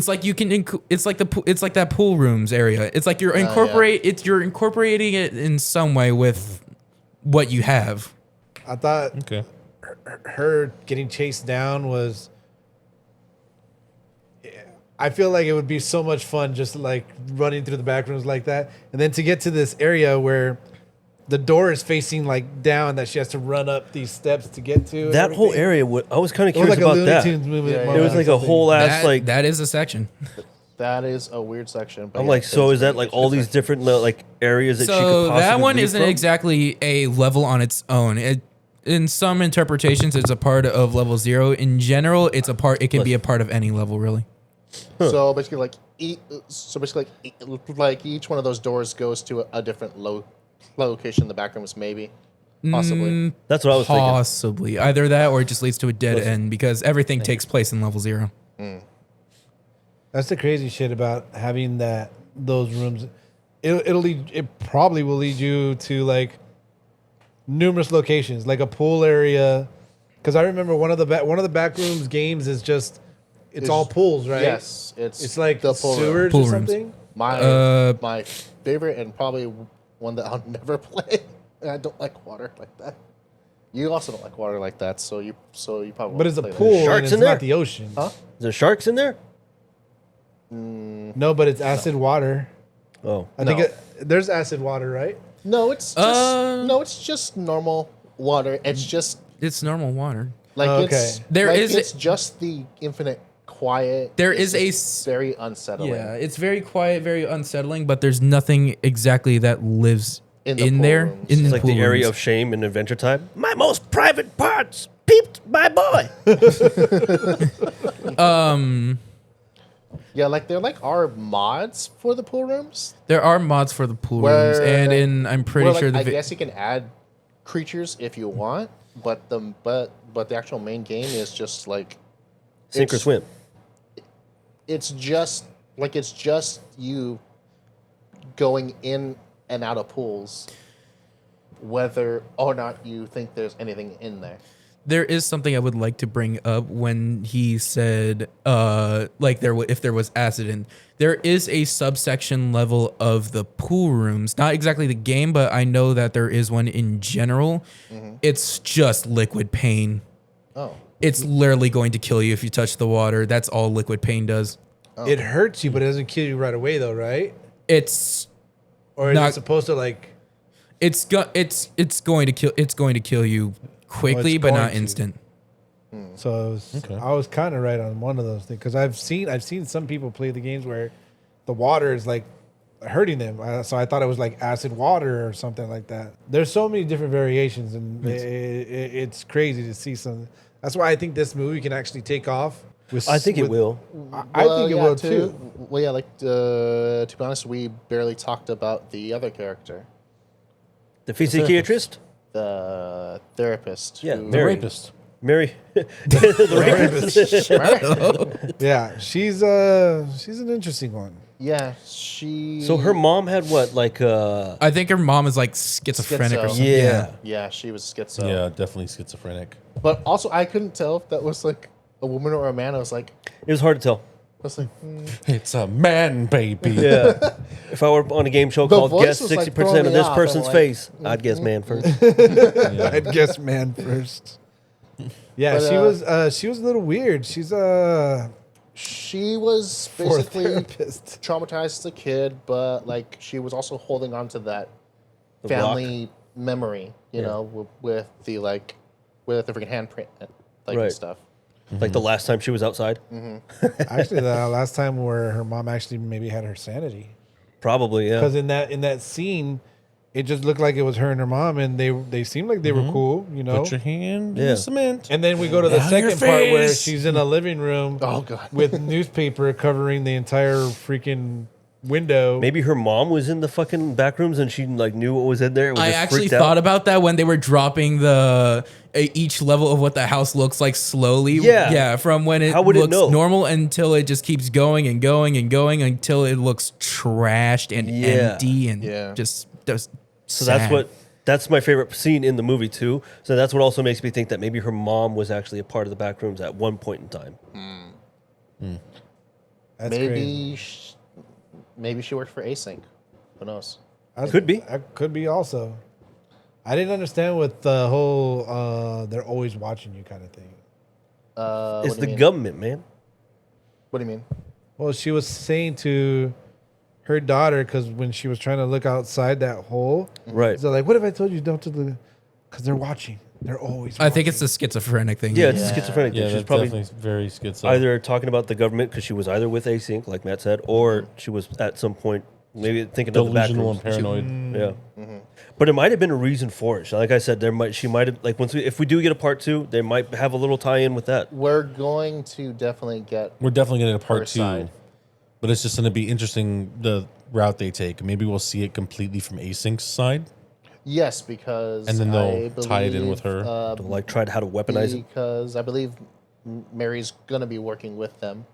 like you can it's like that pool rooms area. It's like you're you're incorporating it in some way with what you have. I thought Okay. her getting chased down was. I feel like it would be so much fun just like running through the back rooms like that, and then to get to this area where the door is facing like down that she has to run up these steps to get to. and That whole everything. area, I was kind of It was curious like a about Looney that. Tunes movie. Yeah, It was like a whole ass like. that is a section. That is a weird section. But I'm yeah, like, so things is that really like all these different like areas that she could So possibly that one leave isn't from? exactly a level on its own. In some interpretations, it's a part of level 0. In general, it's a part. It can be a part of any level, really. So basically, like each one of those doors goes to a different location in the Backrooms, maybe, possibly. That's what I was thinking. Possibly either that, or it just leads to a dead end because everything takes place in level 0. That's the crazy shit about having those rooms. It probably will lead you to like numerous locations, like a pool area. Because I remember one of the Backrooms games is just it's all pools, right? Yes, It's like the pool room. sewers Pool or rooms. something. My favorite and probably one that I'll never play. And I don't like water like that. You also don't like water like that, so you probably. But it's a won't play that. pool, and Sharks it's in there? not the ocean. Huh? Is there sharks in there? No, but it's acid water. Oh, I think No. there's acid water, right? No, it's just it's just normal water. It's just It's normal water. like Okay. it's There like, is- it's just the infinite quiet. There It's is a just very unsettling. Yeah, it's very quiet, very unsettling, but there's nothing exactly that lives In in, the pool there. rooms. In it's the like pool the area rooms. of shame in Adventure Time. My most private parts peeped my boy. Yeah, like there are mods for the pool rooms. There are mods for the pool rooms, and I'm pretty where, sure like, the I guess you can add creatures if you want, but the actual main game is just like Sink or it's- swim. It's just you going in and out of pools, whether or not you think there's anything in there. there is something I would like to bring up when he said, like if there was acid in. There is a subsection level of the pool rooms, not exactly the game, but I know that there is one in general. It's just liquid pain. Oh, It's literally going to kill you if you touch the water. That's all liquid pain does. It hurts you, but it doesn't kill you right away, though, right? It's Or is Not- it supposed to like? it's going to kill you quickly, but going not to. instant. So I was kind of right on one of those things because I've seen some people play the games where the water is like hurting them. So I thought it was like acid water or something like that. There's so many different variations, and it's crazy to see some. That's why I think this movie can actually take off. I think it will. I think it will too. Well, yeah, like to be honest, we barely talked about the other character, The psychiatrist? the therapist. Yeah, who- The Mary. rapist. Mary. The rapist. Yeah, she's an interesting one. Yeah, she. So her mom had what, like I think her mom is like schizophrenic or Schizo. something. yeah. Yeah, she was schizo. Yeah, definitely schizophrenic. But also, I couldn't tell if that was like a woman or a man. I was like, It was hard to tell. It's a man, baby. Yeah. If I were on a game show The called voice Guess was, like, 60% throwing of me this off. person's I'm like, face, I'd guess man first. I'd guess man first. Yeah, But, she was a little weird. She's she was for a basically therapist. traumatized as a kid, but like she was also holding on to that The family memory, you know, with the freaking handprint, like Right. and stuff. Like the last time she was outside? Actually, the last time where her mom actually maybe had her sanity, Probably, yeah. because in that scene, it just looked like it was her and her mom, and they seemed like they were cool, you know. Put your hand in Yeah. the cement. And then we go to the Down your second part where face. she's in a living room Oh god. with newspaper covering the entire freaking window. Maybe her mom was in the fucking back rooms and she like knew what was in there. And was I just actually freaked thought out. about that when they were dropping each level of what the house looks like slowly. Yeah. Yeah, from when it How would it looks know? normal until it just keeps going and going and going until it looks trashed and Yeah. empty and Yeah. just So sad. that's my favorite scene in the movie too. So that's what also makes me think that maybe her mom was actually a part of the back rooms at one point in time. That's maybe crazy. maybe she worked for Async. Who knows? Could be. That could be also. I didn't understand with the whole they're always watching you kind of thing. It's What do the you mean? government, man. What do you mean? Well, she was saying to her daughter, because when she was trying to look outside that hole, Right. so like, what if I told you don't to look? Because they're watching. They're always. I think watching. it's a schizophrenic thing. Yeah, it's a schizophrenic Yeah, thing. She's that's probably definitely very schizo. either talking about the government because she was either with async, like Matt said, or she was at some point maybe thinking of the delusional Backrooms. and paranoid. Yeah. But it might have been a reason for it. So like I said, she might have like if we do get a part 2, they might have a little tie-in with that. We're going to definitely get. We're definitely getting a Her part 2, side. but it's just going to be interesting the route they take. Maybe we'll see it completely from Async's side. Yes, because And then they'll I tie it in with believe, her. To like try to how to weaponize it. Because I believe Mary's gonna be working with them.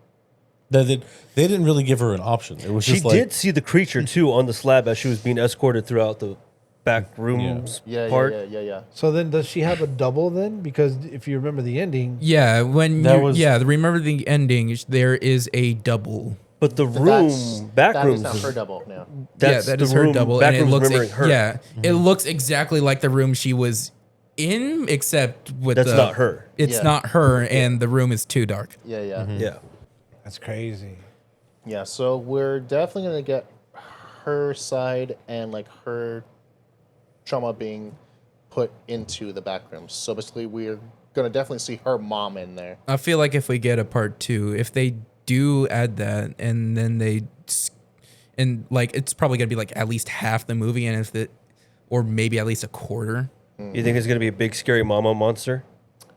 They didn't really give her an option. It was She just like did see the creature too on the slab as she was being escorted throughout the back rooms Yeah, part. yeah. So then, does she have a double then? Because if you remember the ending, Yeah, when That you was- remember the ending, there is a double. But the But room, back that rooms, is not is- her double now. that's that the is her room, double, back and it rooms looks remembering her. yeah, it looks exactly like the room she was in, except with That's not her. It's Yeah. not her, and the room is too dark. Yeah, yeah, Yeah. that's crazy. yeah. So we're definitely gonna get her side and like her trauma being put into the back rooms. So basically, we're gonna definitely see her mom in there. I feel like if we get a part 2, if they do add that, and then and like it's probably gonna be like at least half the movie, and if it, or maybe at least a quarter. You think it's gonna be a big scary mama monster?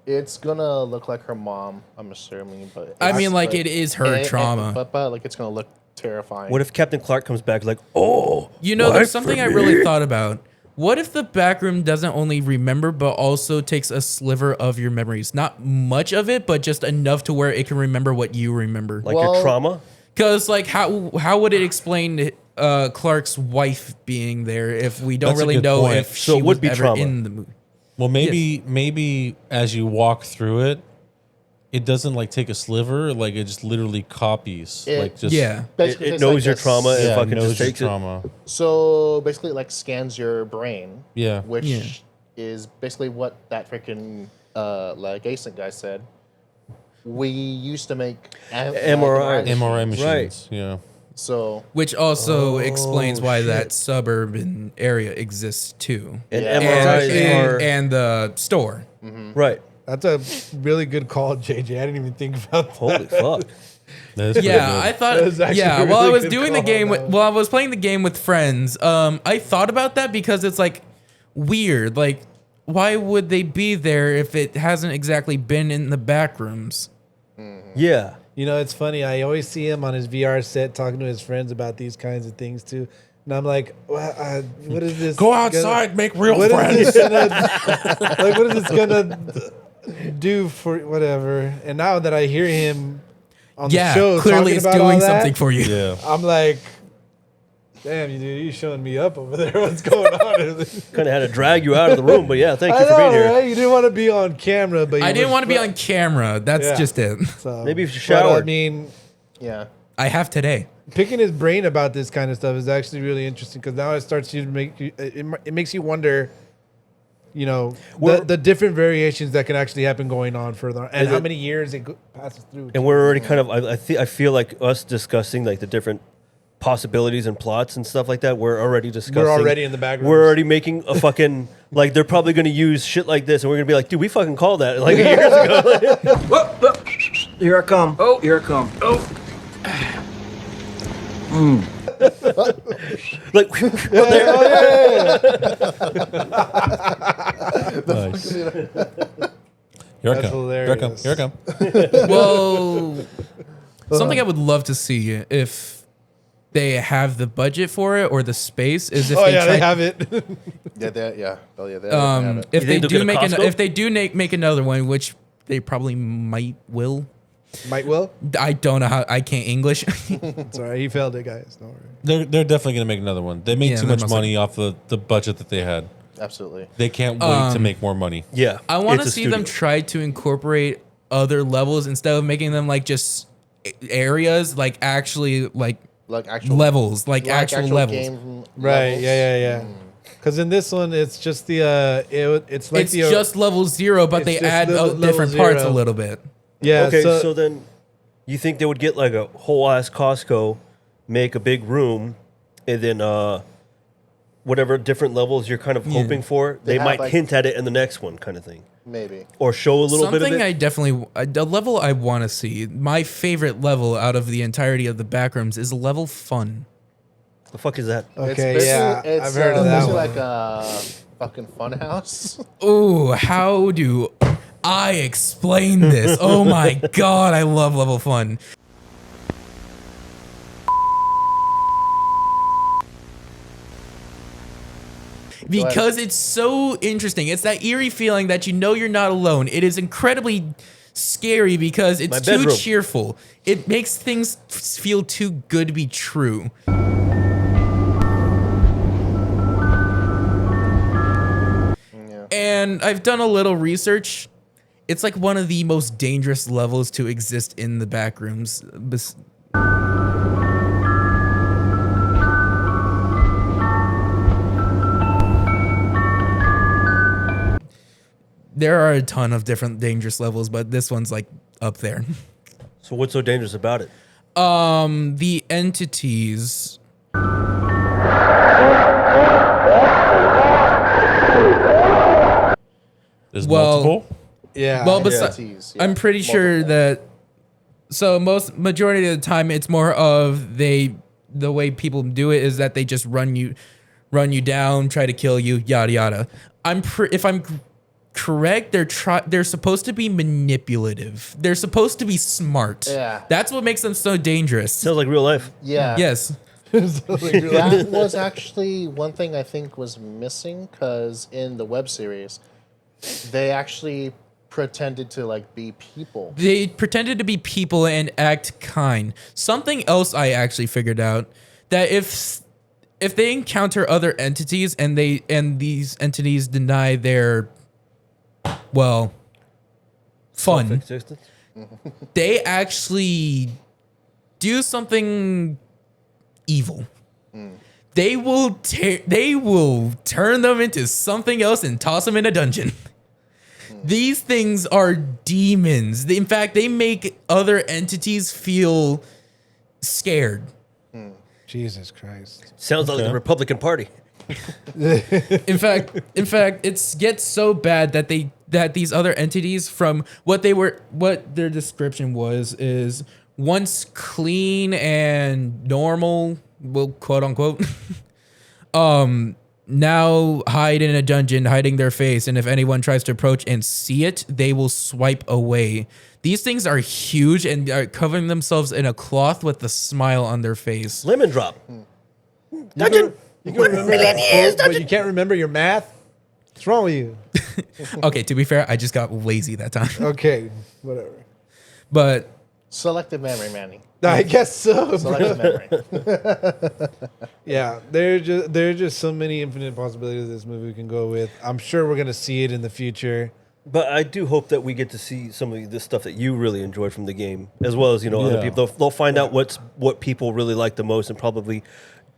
It's gonna look like her mom, I'm assuming, but I mean, it's like it is her trauma. but like it's gonna look terrifying. What if Captain Clark comes back like, oh, You know, wife there's something for I me? really thought about. What if the backroom doesn't only remember, but also takes a sliver of your memories? Not much of it, but just enough to where it can remember what you remember. Like Well- your trauma? Because, like, how would it explain Clark's wife being there if we don't That's a really good know point. if So she it was would be ever trauma. in the movie? well, maybe as you walk through it, it doesn't like take a sliver. Like it just literally copies. It- like just Yeah. Basically It takes, knows like, your this- trauma and yeah, fucking knows just your takes it. trauma. So basically, it, like scans your brain. Yeah. Which Yeah. is basically what that freaking like Async guy said. We used to make MRIs. MRI Right. machines. Yeah. So Which also Oh, explains why shit. that suburban area exists too. And Yeah. MRIs are And the store. right. That's a really good call, JJ. I didn't even think about that. Holy fuck. That is pretty Yeah, good. I thought. That was actually Yeah, a while I really was good doing the call, game, though. while I was playing the game with friends, I thought about that because it's like weird. Like, why would they be there if it hasn't exactly been in the back rooms? Yeah. You know, it's funny. I always see him on his VR set talking to his friends about these kinds of things too. And I'm like, well, what is this? Go outside, make real What friends. is this gonna, like, what is this gonna do for whatever? And now that I hear him on Yeah, the show clearly talking it's about all doing that, something for you. Yeah. I'm like, damn, you dude, you showing me up over there. What's going on? Kind of had to drag you out of the room, but yeah, thank I you for know, being here. right? You didn't want to be on camera, but you I didn't were want to be sp- on camera. That's Yeah. just it. So, Maybe if you but, I showered. mean, yeah. I have today. picking his brain about this kind of stuff is actually really interesting because now it starts to make you, it makes you wonder, you know, the different variations that can actually happen going on further and how many years it passes through. And we're already kind of, I feel like us discussing like the different possibilities and plots and stuff like that. We're already discussing. We're already in the background. We're already making a fucking, like they're probably going to use shit like this and we're going to be like, dude, we fucking called that like years ago. Whoop. Here I come. Oh, here I come. Oh. Like, Nice. Here I That's come. Here I come. hilarious. Here I come. Well, something I would love to see if they have the budget for it or the space is if Oh they yeah, try they have it. Yeah. Oh yeah. They have it. if You they think they'll do get a make Costco? if they do make another one, which they probably will. Might will. I don't know how I can't English. It's all right. He failed it, guys. Don't worry. They're definitely gonna make another one. They made Yeah, too they're much most money off the budget that they had. Absolutely. They can't wait to make more money. yeah. I want to it's a see them studio. try to incorporate other levels instead of making them like just areas, like actually like Like actual levels, like actual levels. game Right. levels. Yeah. Because in this one, it's just the it's like It's the just level 0, but it's they just add level different parts a 0. little bit. yeah. Okay, so, so then you think they would get like a whole ass Costco, make a big room, and then whatever different levels you're kind of hoping for, they have, might like- hint at it in the next one, kind of thing, Maybe. or show a little bit of Something it. I definitely, the level I want to see, my favorite level out of the entirety of the Backrooms is level fun. The fuck is that? Okay, yeah, I've heard of that It's one. like a fucking fun house. Oh, how do I explain this? Oh my god, I love level fun. Because it's so interesting. It's that eerie feeling that you know you're not alone. It is incredibly scary because it's My too bedroom. cheerful. It makes things feel too good to be true. And I've done a little research. It's like one of the most dangerous levels to exist in the Backrooms. There are a ton of different dangerous levels, but this one's like up there. So what's so dangerous about it? The entities. There's Well, multiple. Yeah. Well, Entities, yeah. I'm pretty sure Multiple. that. So majority of the time, it's more of the way people do it is that they just run you down, try to kill you, yada yada. If I'm correct, they're supposed to be manipulative. They're supposed to be smart. Yeah. That's what makes them so dangerous. Sounds like real life. Yeah. Yes. That was actually one thing I think was missing because in the web series, they actually pretended to like be people. They pretended to be people and act kind. Something else I actually figured out that if they encounter other entities and these entities deny their fun, Self-existence? they actually do something evil. They will turn them into something else and toss them in a dungeon. These things are demons. In fact, they make other entities feel scared. Jesus Christ. Sounds like the Republican Party. In fact, it gets so bad that these other entities, from what their description is once clean and normal, well, quote unquote, now hide in a dungeon, hiding their face, and if anyone tries to approach and see it, they will swipe away. These things are huge and are covering themselves in a cloth with a smile on their face. Lemon drop. Dungeon. You can remember that quote, but you can't remember your math? What's wrong with you? Okay, to be fair, I just got lazy that time. Okay, whatever. But Selective memory, Manny. I guess so. Selective memory. Yeah, there are just so many infinite possibilities this movie can go with. I'm sure we're gonna see it in the future. But I do hope that we get to see some of this stuff that you really enjoyed from the game, as well as other Yeah. people. They'll find out what people really like the most, and probably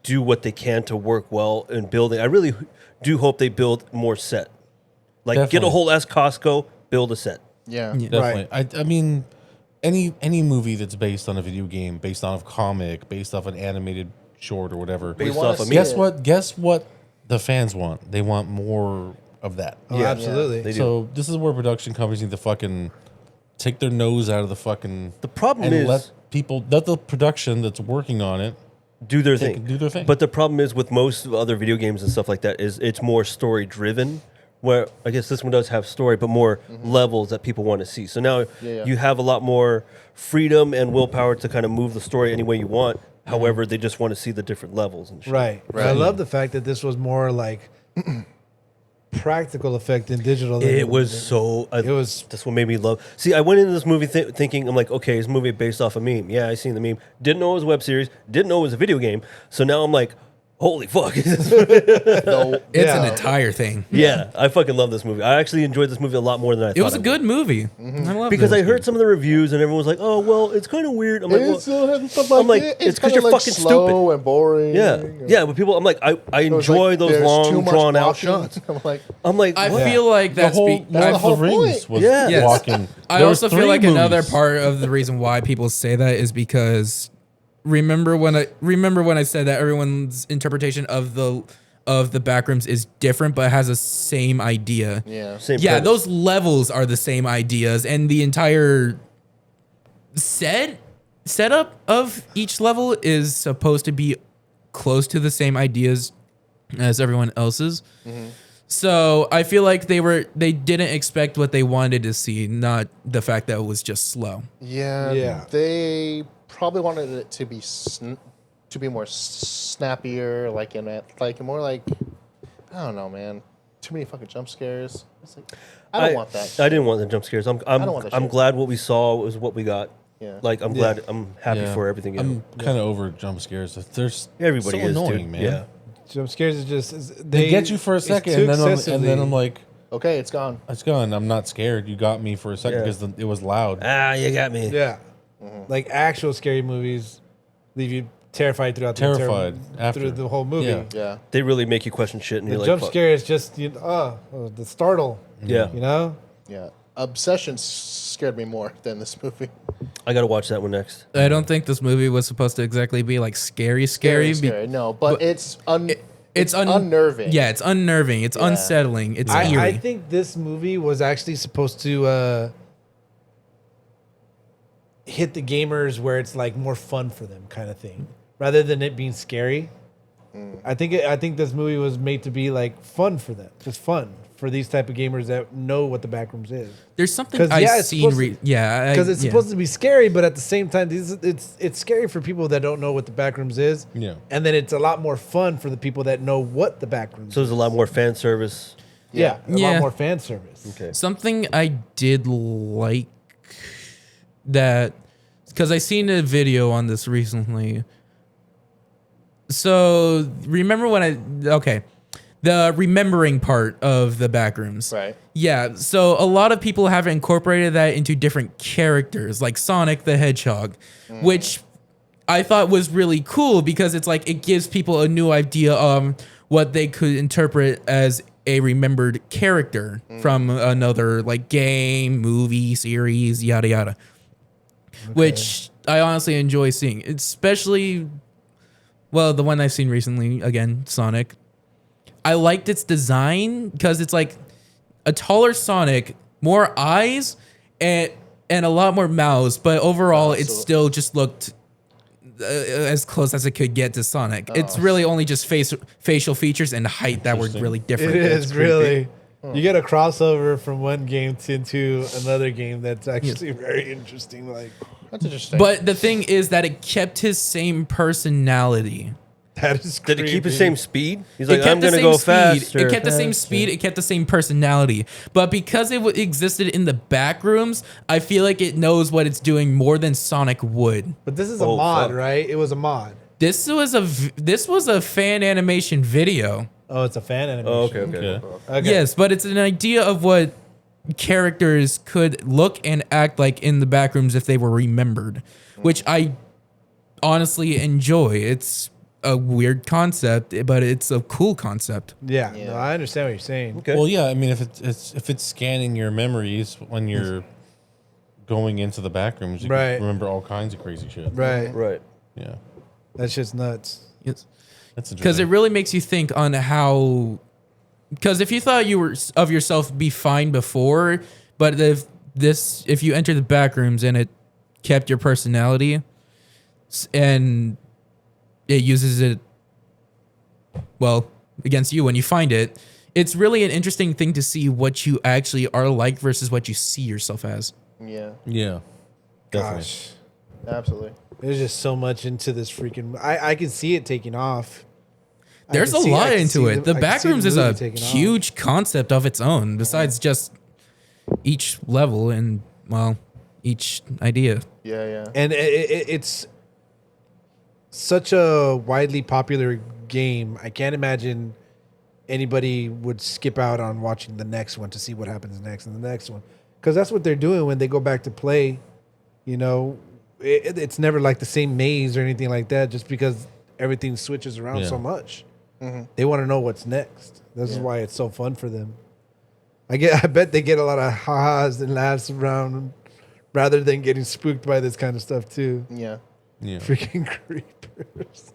do what they can to work well in building. I really do hope they build more set. Like get a Definitely. whole ass Costco, build a set. Yeah. Definitely. I mean, any movie that's based on a video game, based on a comic, based off an animated short or whatever. Based wanna off of see me. it. Guess what the fans want? They want more of that. Oh, Yeah, absolutely. they do. So this is where production companies need to fucking take their nose out of the fucking. The problem and is let the production that's working on it. do their They thing. can do their thing. But the problem is with most of other video games and stuff like that is it's more story driven. Where I guess this one does have story, but more levels that people want to see. So now Yeah. you have a lot more freedom and willpower to kind of move the story any way you want. However, they just want to see the different levels and shit. Right. I love the fact that this was more like practical effect than digital. It was so. It was- That's what made me love. See, I went into this movie thinking, I'm like, okay, it's a movie based off a meme. Yeah, I seen the meme. Didn't know it was a web series. Didn't know it was a video game. So now I'm like, holy fuck! Though, it's Yeah. an entire thing. Yeah, I fucking love this movie. I actually enjoyed this movie a lot more than I thought. It was I a would. good movie. I love Because it. I heard some of the reviews and everyone was like, "Oh, well, it's kind of weird." I'm like, well, I'm like, it's 'cause kinda, you're fucking slow stupid. and boring. yeah, yeah. But people, I'm like, I It was enjoy like, those there's too long, much drawn out walking. shots. I'm like, I'm like, I what? feel like that's the whole be- Lord the of whole the Rings point. was Yeah. Yes. walking. I There also was feel 3 like another movies. part of the reason why people say that is because remember when I said that everyone's interpretation of the Backrooms is different, but has the same idea. Yeah. Same Yeah, premise. those levels are the same ideas, and the entire setup of each level is supposed to be close to the same ideas as everyone else's. So I feel like they didn't expect what they wanted to see, not the fact that it was just slow. Yeah. Yeah. They probably wanted it to be more snappier, like more like, I don't know, man. Too many fucking jump scares. It's like, I don't want that. I didn't want the jump scares. I'm don't want that I'm shit. glad what we saw was what we got. Yeah. Like I'm glad. I'm happy for everything. I'm kind of over jump scares. There's Everybody so is, annoying, dude. man. Yeah. Jump scares is just They get you for a second, and then I'm like, Okay, it's gone. it's gone. I'm not scared. You got me for a second Yeah. because it was loud. Ah, you got me. yeah, like actual scary movies leave you terrified throughout Terrified after. through the whole movie. Yeah. Yeah. They really make you question shit, and The you're jump like, fuck. scare is just the startle. Yeah. You know, Yeah. Obsession scared me more than this movie. I gotta watch that one next. I don't think this movie was supposed to exactly be like scary. Scary. No, but it's unnerving. Yeah, it's unnerving. It's unsettling. It's eerie. I think this movie was actually supposed to hit the gamers where it's like more fun for them, kind of thing, rather than it being scary. I think this movie was made to be like fun for them, just fun for these type of gamers that know what the Backrooms is. There's something 'Cause, yeah, I've it's seen. supposed to- Because it's supposed to be scary, but at the same time, it's scary for people that don't know what the Backrooms is. Yeah. And then it's a lot more fun for the people that know what the Backrooms So there's a lot more fan service. Yeah, a Yeah. lot more fan service. Okay. Something I did like that, because I seen a video on this recently. So remember when the remembering part of the Backrooms. Right. Yeah, so a lot of people have incorporated that into different characters, like Sonic the Hedgehog, which I thought was really cool because it's like it gives people a new idea of what they could interpret as a remembered character from another like game, movie, series, yada yada. Which I honestly enjoy seeing, especially the one I've seen recently, again, Sonic. I liked its design because it's like a taller Sonic, more eyes, and a lot more mouths. But overall, it still just looked as close as it could get to Sonic. It's really only just facial features and height that were really different. It is really. You get a crossover from one game into another game that's actually very interesting. Like That's interesting. But the thing is that it kept his same personality. that is. Did it keep the creepy. same speed? He's It like, kept I'm the gonna same go speed. faster. It kept the same speed. It kept the same personality. But because it existed in the Backrooms, I feel like it knows what it's doing more than Sonic would. But this is a Oh, mod, fuck. right? It was a mod. This was a fan animation video. Oh, it's a fan animation. Oh, okay. Okay. Okay. Yes, but it's an idea of what characters could look and act like in the Backrooms if they were remembered, which I honestly enjoy. It's a weird concept, but it's a cool concept. Yeah. No, I understand what you're saying. Okay. Well, yeah. I mean, if it's scanning your memories when you're going into the back rooms, you Right. can remember all kinds of crazy shit. Right. Right. Yeah. That's just nuts. Yes. That's Because it interesting. really makes you think on how. Because if you thought you were of yourself be fine before, but if you enter the Backrooms and it kept your personality, and it uses it against you when you find it, it's really an interesting thing to see what you actually are like versus what you see yourself as. yeah, Yeah. Definitely. Gosh. absolutely. There's just so much into this freaking. I can see it taking off. There's a I lot can into see it. The I can see Backrooms is movie a taking off. huge concept of its own, besides just each level and, each idea. Yeah, yeah. And it's such a widely popular game. I can't imagine anybody would skip out on watching the next one to see what happens next and the next one, because that's what they're doing when they go back to play. You know, it's never like the same maze or anything like that, just because everything switches around Yeah. so much. They want to know what's next. This is why it's so fun for them. I bet they get a lot of ha-has and laughs around rather than getting spooked by this kind of stuff too. Yeah. Yeah. Freaking creepers.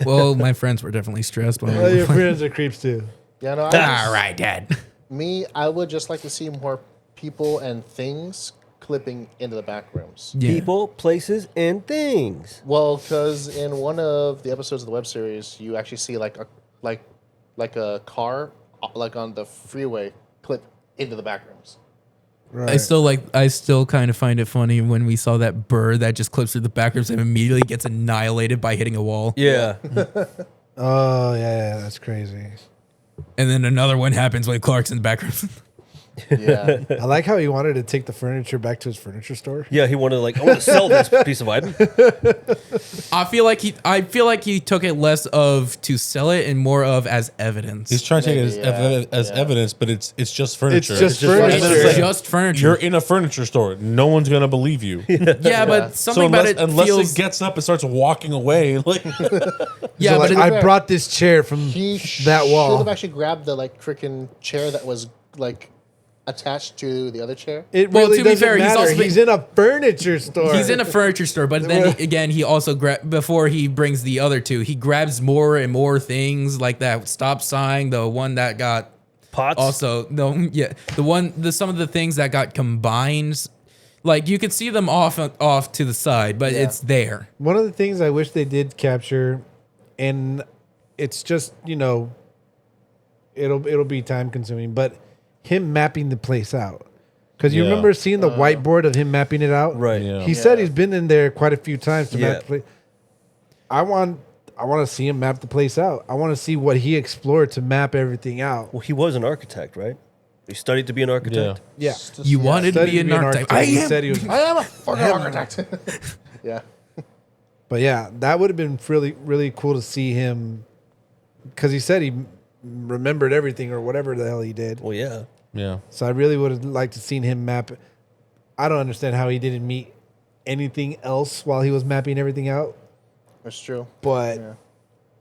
Well, my friends were definitely stressed when Oh, we your friends are creeps too. Yeah, no. All right, Dad. Me, I would just like to see more people and things clipping into the back rooms. Yeah. People, places, and things. Well, because in one of the episodes of the web series, you actually see like a car like on the freeway clip into the back rooms. Right. I still kind of find it funny when we saw that bird that just clips through the backrooms and immediately gets annihilated by hitting a wall. Yeah. Oh yeah, that's crazy. And then another one happens when Clark's in the backrooms. Yeah. I like how he wanted to take the furniture back to his furniture store. Yeah, he wanted I want to sell this piece of item. I feel like he took it less of to sell it and more of as evidence. He's trying to take it Maybe, as evidence, but it's just furniture. It's just furniture. furniture. It's just furniture. You're in a furniture store. No one's gonna believe you. yeah, but something So about unless it feels it gets up and starts walking away, like yeah, So, but like, it, I brought this chair from He that should wall. have actually grabbed the like freaking chair that was like attached to the other chair. It Well, really to be doesn't fair, he's matter. also He's in a furniture store. he's in a furniture store, but then again, he also before he brings the other two, he grabs more and more things like that stop sign, the one that got Pots. also some of the things that got combined. Like you could see them off to the side, but it's there. One of the things I wish they did capture, and it's just it'll be time consuming, but him mapping the place out. Because you Yeah. remember seeing the whiteboard of him mapping it out? Right. Yeah. He said he's been in there quite a few times to Yeah. map the place. I want to see him map the place out. I want to see what he explored to map everything out. Well, he was an architect, right? He studied to be an architect. Yeah. You wanted to Studied be an architect. I He am. said he was. I am a fucking architect. Yeah. But yeah, that would have been really, really cool to see him, because he said he remembered everything or whatever the hell he did. Well, yeah. yeah. So I really would have liked to seen him map. I don't understand how he didn't meet anything else while he was mapping everything out. That's true. But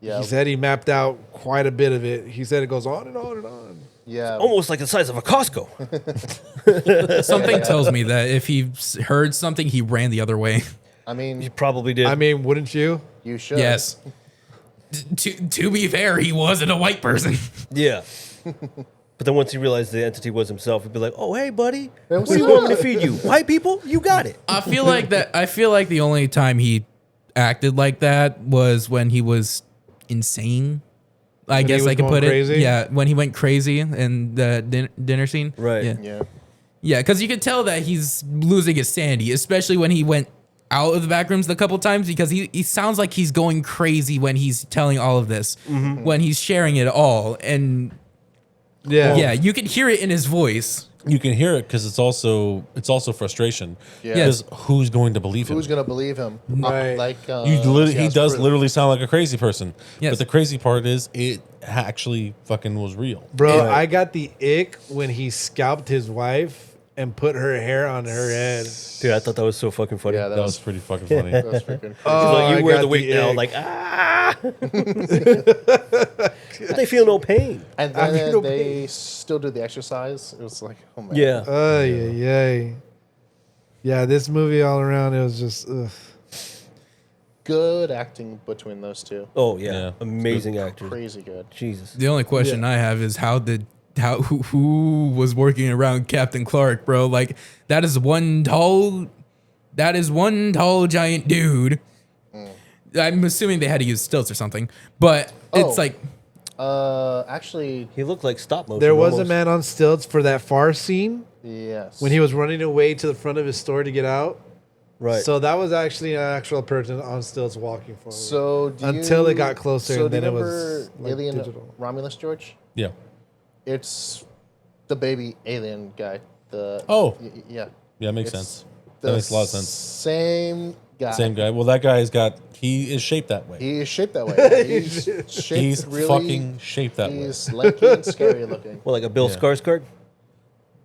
Yeah. he said he mapped out quite a bit of it. He said it goes on and on and on. Yeah. Almost like the size of a Costco. Something tells me that if he heard something, he ran the other way. I mean, He probably did. I mean, wouldn't you? you should. Yes. To be fair, he wasn't a white person. Yeah. But then once he realized the entity was himself, he'd be like, "Oh, hey, buddy, what what's do you up?" want me to feed you? White people? You got it." I feel like the only time he acted like that was when he was insane. I guess he was I could going put crazy? it. Yeah, when he went crazy in the dinner scene. Right. Yeah. Yeah. Yeah, because you could tell that he's losing his sanity, especially when he went out of the back rooms a couple times, because he sounds like he's going crazy when he's telling all of this, when he's sharing it all. And yeah, you can hear it in his voice. You can hear it because it's also frustration. Yeah. Because who's going to believe him? Who's gonna believe him? Right. He does literally sound like a crazy person. Yes. But the crazy part is it actually fucking was real. Bro, I got the ick when he scalped his wife and put her hair on her head. Dude, I thought that was so fucking funny. Yeah, That was pretty fucking funny. that was freaking. Oh, Like, I you wear got the wig now, ick. like but they feel no pain. And I then mean, they still do the exercise. It was like, oh man. Yeah. Yeah, this movie all around, it was just, ugh. Good acting between those two. Oh yeah. Yeah. Amazing actor. Crazy good. Jesus. The only question I have is who was working around Captain Clark, bro? Like that is one tall giant dude. I'm assuming they had to use stilts or something, but it's Oh. like Actually, He looked like stop motion. There was almost. a man on stilts for that far scene yes. when he was running away to the front of his store to get out. Right. So that was actually an actual person on stilts walking forward. So do Until you- it got closer, So and then do you it was, remember like, Alien digital. Romulus, George? Yeah. It's the baby alien guy. The yeah. Yeah, makes It's sense. the That makes a lot of sense. Same guy. Same guy. Well, that guy's he is shaped that way. He is shaped that way. He's shaped He's really. fucking shaped that way. He's lanky and scary looking. Well, like a Bill Yeah. Skarsgård.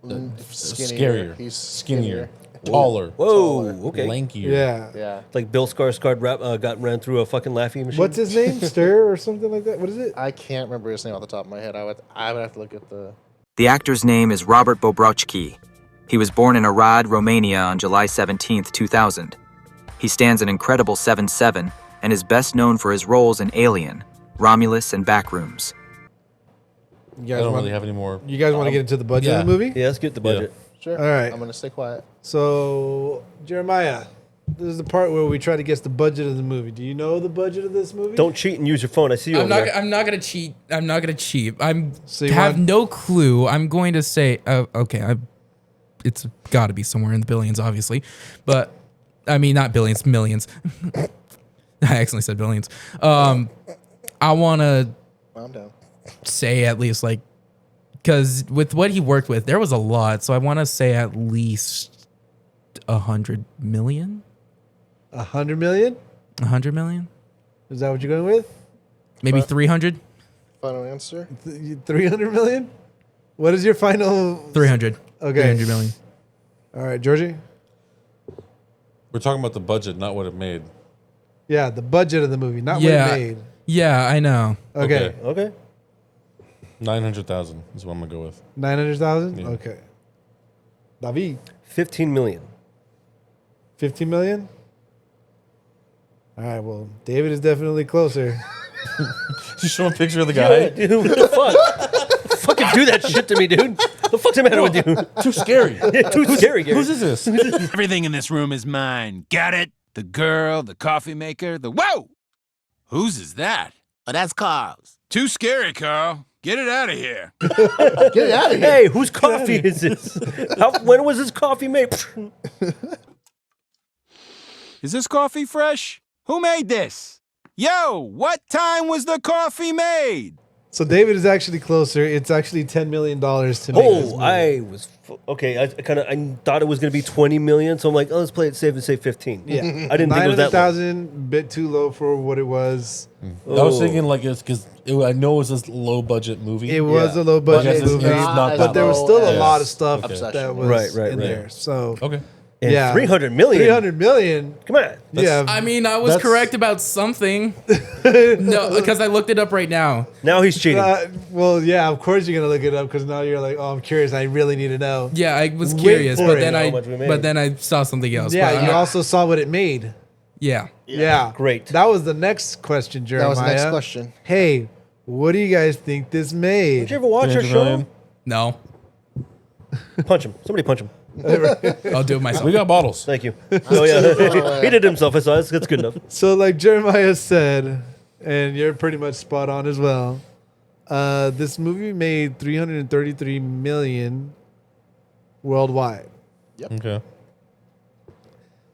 Skinnier. Scarier. He's Skinnier. Taller. Whoa. Okay. Lankier. Yeah. Yeah. Like Bill Skarsgård ran through a fucking laughy machine. What's his name? Stir or something like that? What is it? I can't remember his name off the top of my head. I would have to look at the. The actor's name is Robert Bobrovsky. He was born in Arad, Romania on July 17, 2000. He stands an incredible 7'7" and is best known for his roles in Alien, Romulus, and Backrooms. You I guys don't want really have any more. you guys want to get into the budget of the movie? Yeah, let's get the budget. Sure. All right. I'm gonna stay quiet. So Jeremiah, this is the part where we try to guess the budget of the movie. Do you know the budget of this movie? Don't cheat and use your phone. I see you over there. I'm not gonna cheat. So you have want- no clue. I'm going to say, okay, it's got to be somewhere in the billions, obviously, but I mean not billions, millions. I accidentally said billions. I want to I'm down. say at least like, because with what he worked with, there was a lot. So I want to say at least 100 million. 100 million? 100 million? Is that what you're going with? Maybe 300? Final answer. 300 million? What is your final? 300. Okay. 300 million. All right, Georgie. We're talking about the budget, not what it made. Yeah, the budget of the movie, not Yeah. what it made. Yeah, I know. Okay. Okay. 900,000 is what I'm gonna go with. 900,000? Yeah. Okay. David, 15 million. 15 million? All right, well, David is definitely closer. Just show a picture of the Yeah, guy. dude, what the fuck? Fucking do that shit to me, dude. The fuck's the matter with you? Too scary. Yeah, too scary, Gary. Whose is this? Everything in this room is mine. Got it? The girl, the coffee maker, the... Whoa! Whose is that? Oh, that's Carl's. Too scary, Carl. Get it out of here. Get out of here. Hey, whose coffee is this? When was this coffee made? Is this coffee fresh? Who made this? Yo, what time was the coffee made? So David is actually closer. It's actually $10 million to make this Oh, movie. I was okay. I thought it was gonna be 20 million, so I'm like, oh, let's play it safe and say 15. Yeah. I didn't think it was that low. 900,000, bit too low for what it was. I was Oh. thinking like it's because I know it was a low budget movie. It was Yeah. a low But budget it's movie, not but that there was low still a as lot of stuff Okay. that was Right, in right. there. So Okay. And yeah, 300 million. 300 million. Come on. Yeah, I mean, I was That's- correct about something. No, because I looked it up right now. Now he's cheating. well, yeah. Of course you're gonna look it up because now you're like, oh, I'm curious. I really need to know. Yeah, I was Wait curious, for but it. then How much we made. I saw something else. Yeah, but, you also saw what it made. yeah. Yeah, Great. That was the next question, Jeremiah. That was the next question. Hey, what do you guys think this made? Did you ever watch our 300 show? million. No, Punch him. Somebody punch him. I'll do it myself. We got bottles. Thank you. Oh yeah, he did it himself. I saw. That's good enough. So, like Jeremiah said, and you're pretty much spot on as well. This movie made 333 million worldwide. Okay.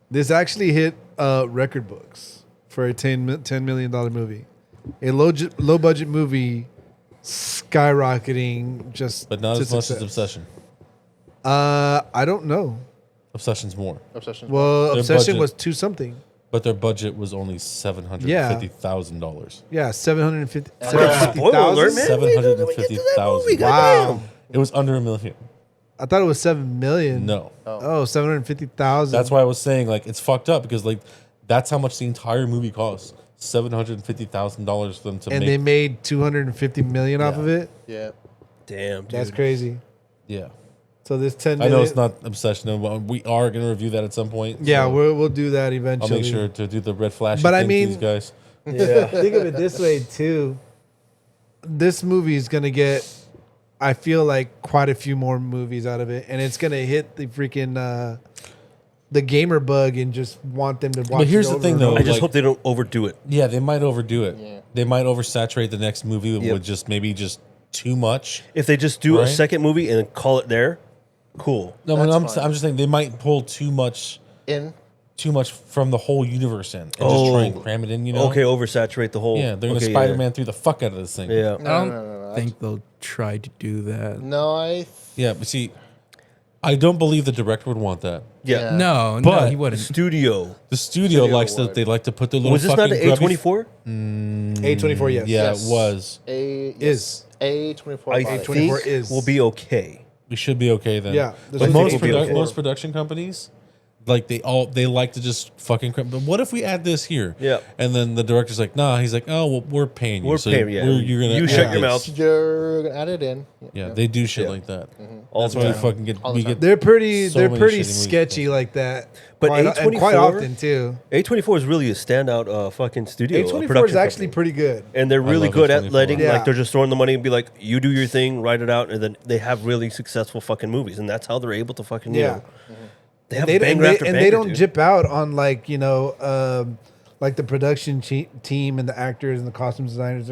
This actually hit record books for a $10 million movie. A low budget movie skyrocketing just But not to as much as success. Obsession. I don't know. Obsession's more. Obsession. Well, Their Obsession budget- was two something. But their budget was only $750,000. Yeah, 750. Spoiler alert, man. 750,000. Wow. It was under $1 million. I thought it was 7 million. No. Oh, 750,000. That's why I was saying like it's fucked up because like that's how much the entire movie costs. $750,000 for them to And make. they made 250 million off of it. Yeah. Damn, dude. That's crazy. yeah. So this 10 I million. know it's not Obsession, but we are going to review that at some point. Yeah, so we'll do that I'll eventually. make sure to do the red flash. But I thing mean- to these guys. Yeah. Think of it this way too. This movie is gonna get, I feel like, quite a few more movies out of it, and it's gonna hit the freaking the gamer bug and just want them to watch. But here's it the over thing, and though. over. I just Like- hope they don't overdo it. Yeah, they might overdo it. Yeah. They might oversaturate the next movie Yep. with just maybe just too much. If they just do Right. a second movie and call it there, cool. No, That's I'm fine. just saying they might pull too much from the whole universe in and just try and cram it in. You know? Okay, oversaturate the whole. Yeah, they're gonna okay, Spider-Man through the fuck out of this thing. Yeah. I don't no. think they'll try to do that. No, Yeah, but see, I don't believe the director would want that. Yeah. No, But he wouldn't. Studio. The studio likes would. they like to put their little. Was this not fucking an grubby- A24? A24, yes. Yeah, Yes. it was. Is. A24. I five. think is. will be okay. We should be okay then. Yeah, this but is most A24. most production companies, like they like to just fucking. But what if we add this here? Yeah. And then the director's like, nah. He's like, oh, well, we're paying you. We're so paying, yeah. You're gonna You add shut your this. mouth. You're gonna add it in. Yeah, they do shit like that. all That's the why we time. fucking get. All the We time. get They're pretty so they're many pretty shitty movies. sketchy like that. But and quite A24 often too. A24 is really a standout fucking studio. A24 is production actually company. pretty good. And they're really love good at A24. letting, Yeah. like, they're just throwing the money and be like, you do your thing, write it out, and then they have really successful fucking movies. And that's how they're able to fucking, you Yeah. know, they have They, banger after and banger, they don't dude. jip out on like like the production team and the actors and the costume designers.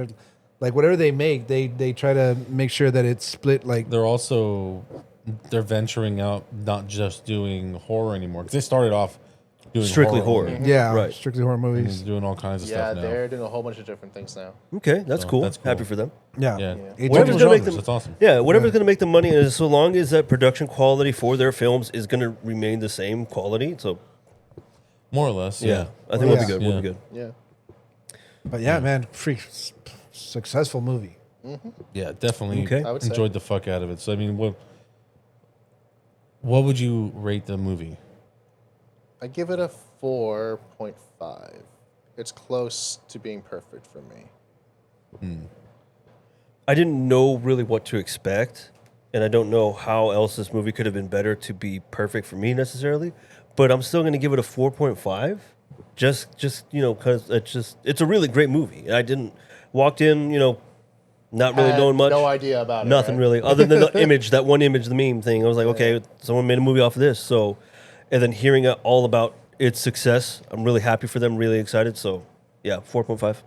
Like whatever they make, they try to make sure that it's split. Like They're venturing out, not just doing horror anymore. Because they started off doing Strictly horror. only, yeah, Right. strictly horror and movies. doing all kinds of Yeah, stuff now. they're doing a whole bunch of different things now. Okay, that's So, cool. that's cool. Happy for them. Yeah, Yeah. It's Whatever's Multiple gonna make genres, them, that's awesome. Yeah, whatever's going to make the money, and so long as that production quality for their films is going to remain the same quality, so More or less. yeah, Yeah. I think we'll be Yeah. good. We'll Yeah. be good. Yeah. but yeah, man, successful movie. Yeah, definitely Okay. I would say. enjoyed the fuck out of it. So I mean, what would you rate the movie? I give it a 4.5. It's close to being perfect for me. I didn't know really what to expect, and I don't know how else this movie could have been better to be perfect for me necessarily, but I'm still going to give it a 4.5. Just you know, because it's a really great movie. And I didn't walked in, you know, not really Had knowing much. No idea about it. Nothing right? really, other than the image, that one image, the meme thing. I was like, okay, someone made a movie off of this. So, and then hearing all about its success, I'm really happy for them, really excited. So, yeah, 4.5.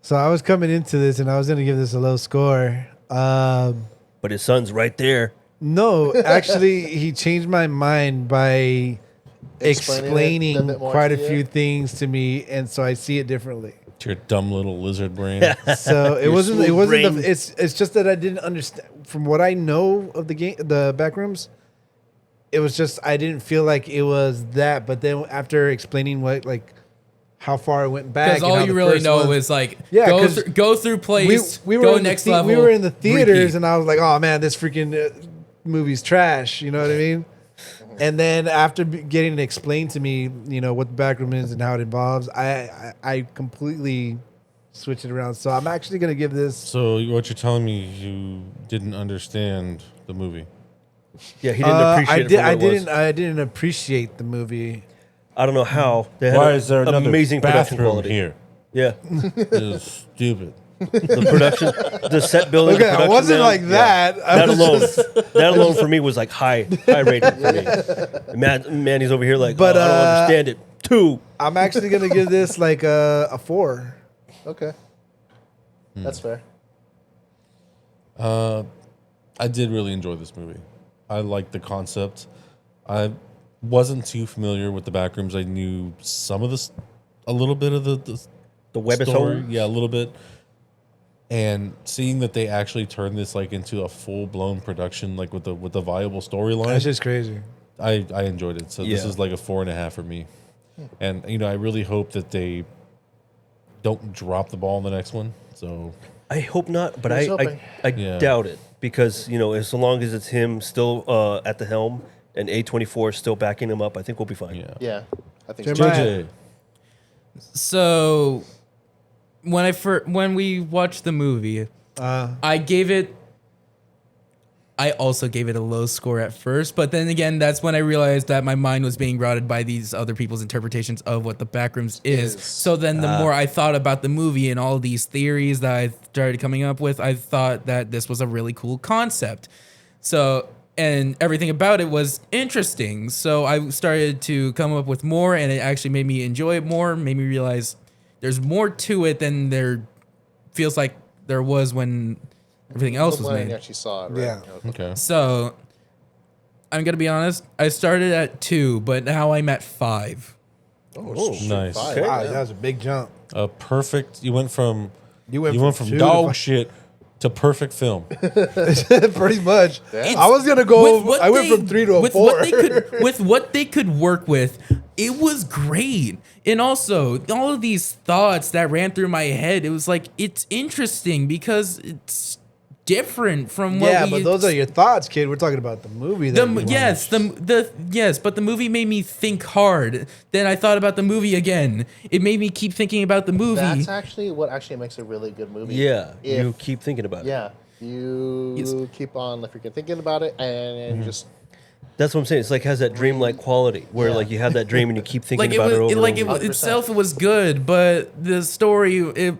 So I was coming into this and I was gonna give this a low score. But his son's right there. No, actually, he changed my mind by Explaining it a explaining bit more quite a to you? few things to me, and so I see it differently. To your dumb little lizard brain. So it Your wasn't. It smooth wasn't. brain. It's just that I didn't understand. From what I know of the game, the Backrooms, it was just I didn't feel like it was that. But then after explaining what how far it went back, Because and all how you the really first know one- is like Yeah, go 'cause go through place, we were go in next the level. We were in the theaters, repeat. and I was like, "Oh man, this freaking movie's trash." You know what I mean? And then after getting it explained to me, you know what the backroom is and how it involves, I completely switched it around. So I'm actually gonna give this. So what you're telling me, you didn't understand the movie? Yeah, he didn't appreciate it for what it was. I didn't appreciate the movie. I don't know how. They had Why is there another amazing production bathroom quality here? Yeah, This is stupid. the production, the set building. Okay, the it production wasn't down, like that. I That was alone, just- that alone for me was like high rating for me. Manny's over here like, But, I don't understand it. 2. I'm actually gonna give this like a 4. Okay. That's fair. I did really enjoy this movie. I liked the concept. I wasn't too familiar with the Backrooms. I knew some of this, a little bit of The web story. Yeah, a little bit. And seeing that they actually turned this like into a full blown production, like with the viable storyline, That's just crazy. I enjoyed it. So this Yeah. is like a 4.5 for me. And you know, I really hope that they don't drop the ball in the next one. So I hope not, but Here's I hoping. Yeah. doubt it because, you know, as long as it's him still at the helm and A24 still backing him up, I think we'll be fine. yeah. Yeah. I think Jeremiah. so. JJ. So when we watched the movie, I also gave it a low score at first, but then again, that's when I realized that my mind was being routed by these other people's interpretations of what the Backrooms is. So then the more I thought about the movie and all these theories that I started coming up with, I thought that this was a really cool concept. So, and everything about it was interesting. So I started to come up with more, and it actually made me enjoy it more, made me realize there's more to it than there feels like there was when everything else was When made. you actually saw it, right? Yeah. Okay. So I'm gonna be honest. I started at 2, but now I'm at 5. Oh, nice. Five. Okay. Wow, that was a big jump. A perfect. You went from You went from 2 to dog 5. shit to perfect film. Pretty much. It's- I was gonna go. with what I went they- from 3 to a with 4. What they could, with what they could work with, it was great. And also, all of these thoughts that ran through my head, it was like it's interesting because it's different from what yeah, we. but those are your thoughts, kid. We're talking about the movie. That you Yes, but the movie made me think hard. Then I thought about the movie again. It made me keep thinking about the movie. That's actually what actually makes a really good movie. Yeah, If- you keep thinking about it. Yeah. You keep on freaking thinking about it, and you just. That's what I'm saying. It's like has that dreamlike quality where like you have that dream and you keep thinking Like about it over and over. itself, it was good, but the story it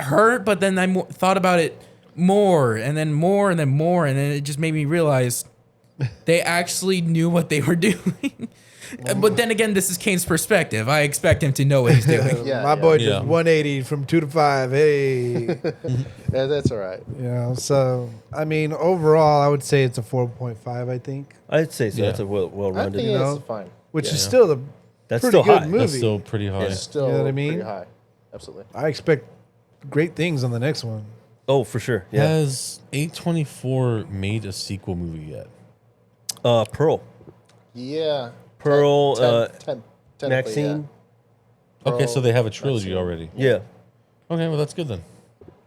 hurt. But then I thought about it more, and then more, and then more, and then it just made me realize they actually knew what they were doing. But then again, this is Kane's perspective. I expect him to know what he's doing. My boy just 180 from 2 to 5. Hey. Yeah, that's all right. Yeah. So I mean, overall, I would say it's a 4.5. I think. I'd say so. That's a well-rounded. I think it's fine. Which is still a That's pretty still good high. movie. That's still pretty high. It's still You know what I mean? pretty high. Absolutely. I expect great things on the next one. Oh, for sure. Yeah. Has A24 made a sequel movie yet? Pearl. Yeah. Pearl. Technically, Maxine. Okay, so they have a trilogy already. Yeah. Okay, well that's good then.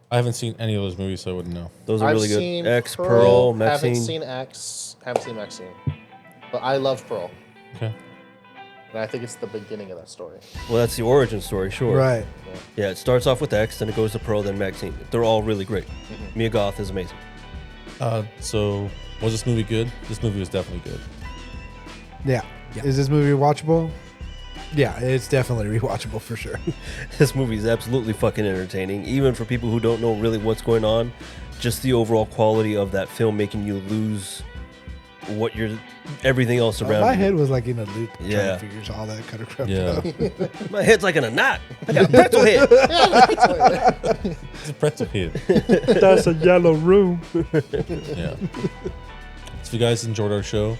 I haven't seen any of those movies, so I wouldn't know. Those are I've really seen good. X, Pearl, Maxine. Haven't seen X. Haven't seen Maxine. But I love Pearl. Okay. And I think it's the beginning of that story. Well, that's the origin story, sure. Right. Yeah, it starts off with X, then it goes to Pearl, then Maxine. They're all really great. Mia Goth is amazing. So was this movie good? This movie was definitely good. Yeah. Is this movie watchable? Yeah, it's definitely rewatchable for sure. This movie is absolutely fucking entertaining, even for people who don't know really what's going on. Just the overall quality of that film making you lose what you're, everything else around My you. head was like in a loop trying Yeah. to figure all that kind of crap Yeah. out. My head's like in a knot. I got a pretzel head. It's a pretzel head. That's a yellow room. Yeah. So if you guys enjoyed our show,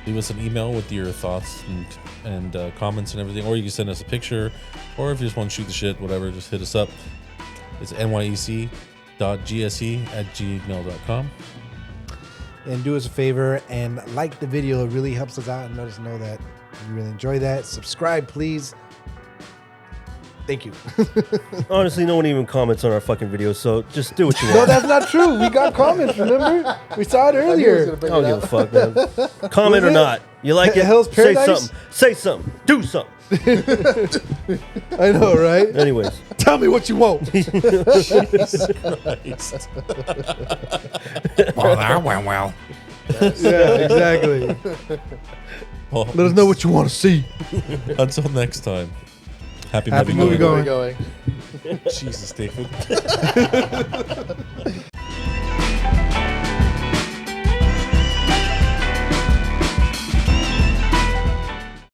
leave us an email with your thoughts and comments and everything, or you can send us a picture, or if you just want to shoot the shit, whatever, just hit us up. It's nyec.gse@gmail.com. And do us a favor and like the video. It really helps us out and let us know that you really enjoy that. Subscribe, please. Thank you. Honestly, no one even comments on our fucking videos, so just do what you No, want. that's not true. We got comments, remember? We saw it earlier. I don't give a fuck, man. Comment or not. You like it? Hell's Say Paradise? something. Say something. Do something. I know, right? Anyways. Tell me what you want. Jesus Christ. Well, that went well. Yeah, exactly. Well, Let us know what you want to see. until next time. Happy Happy movie movie going. going. Going. Jesus, David.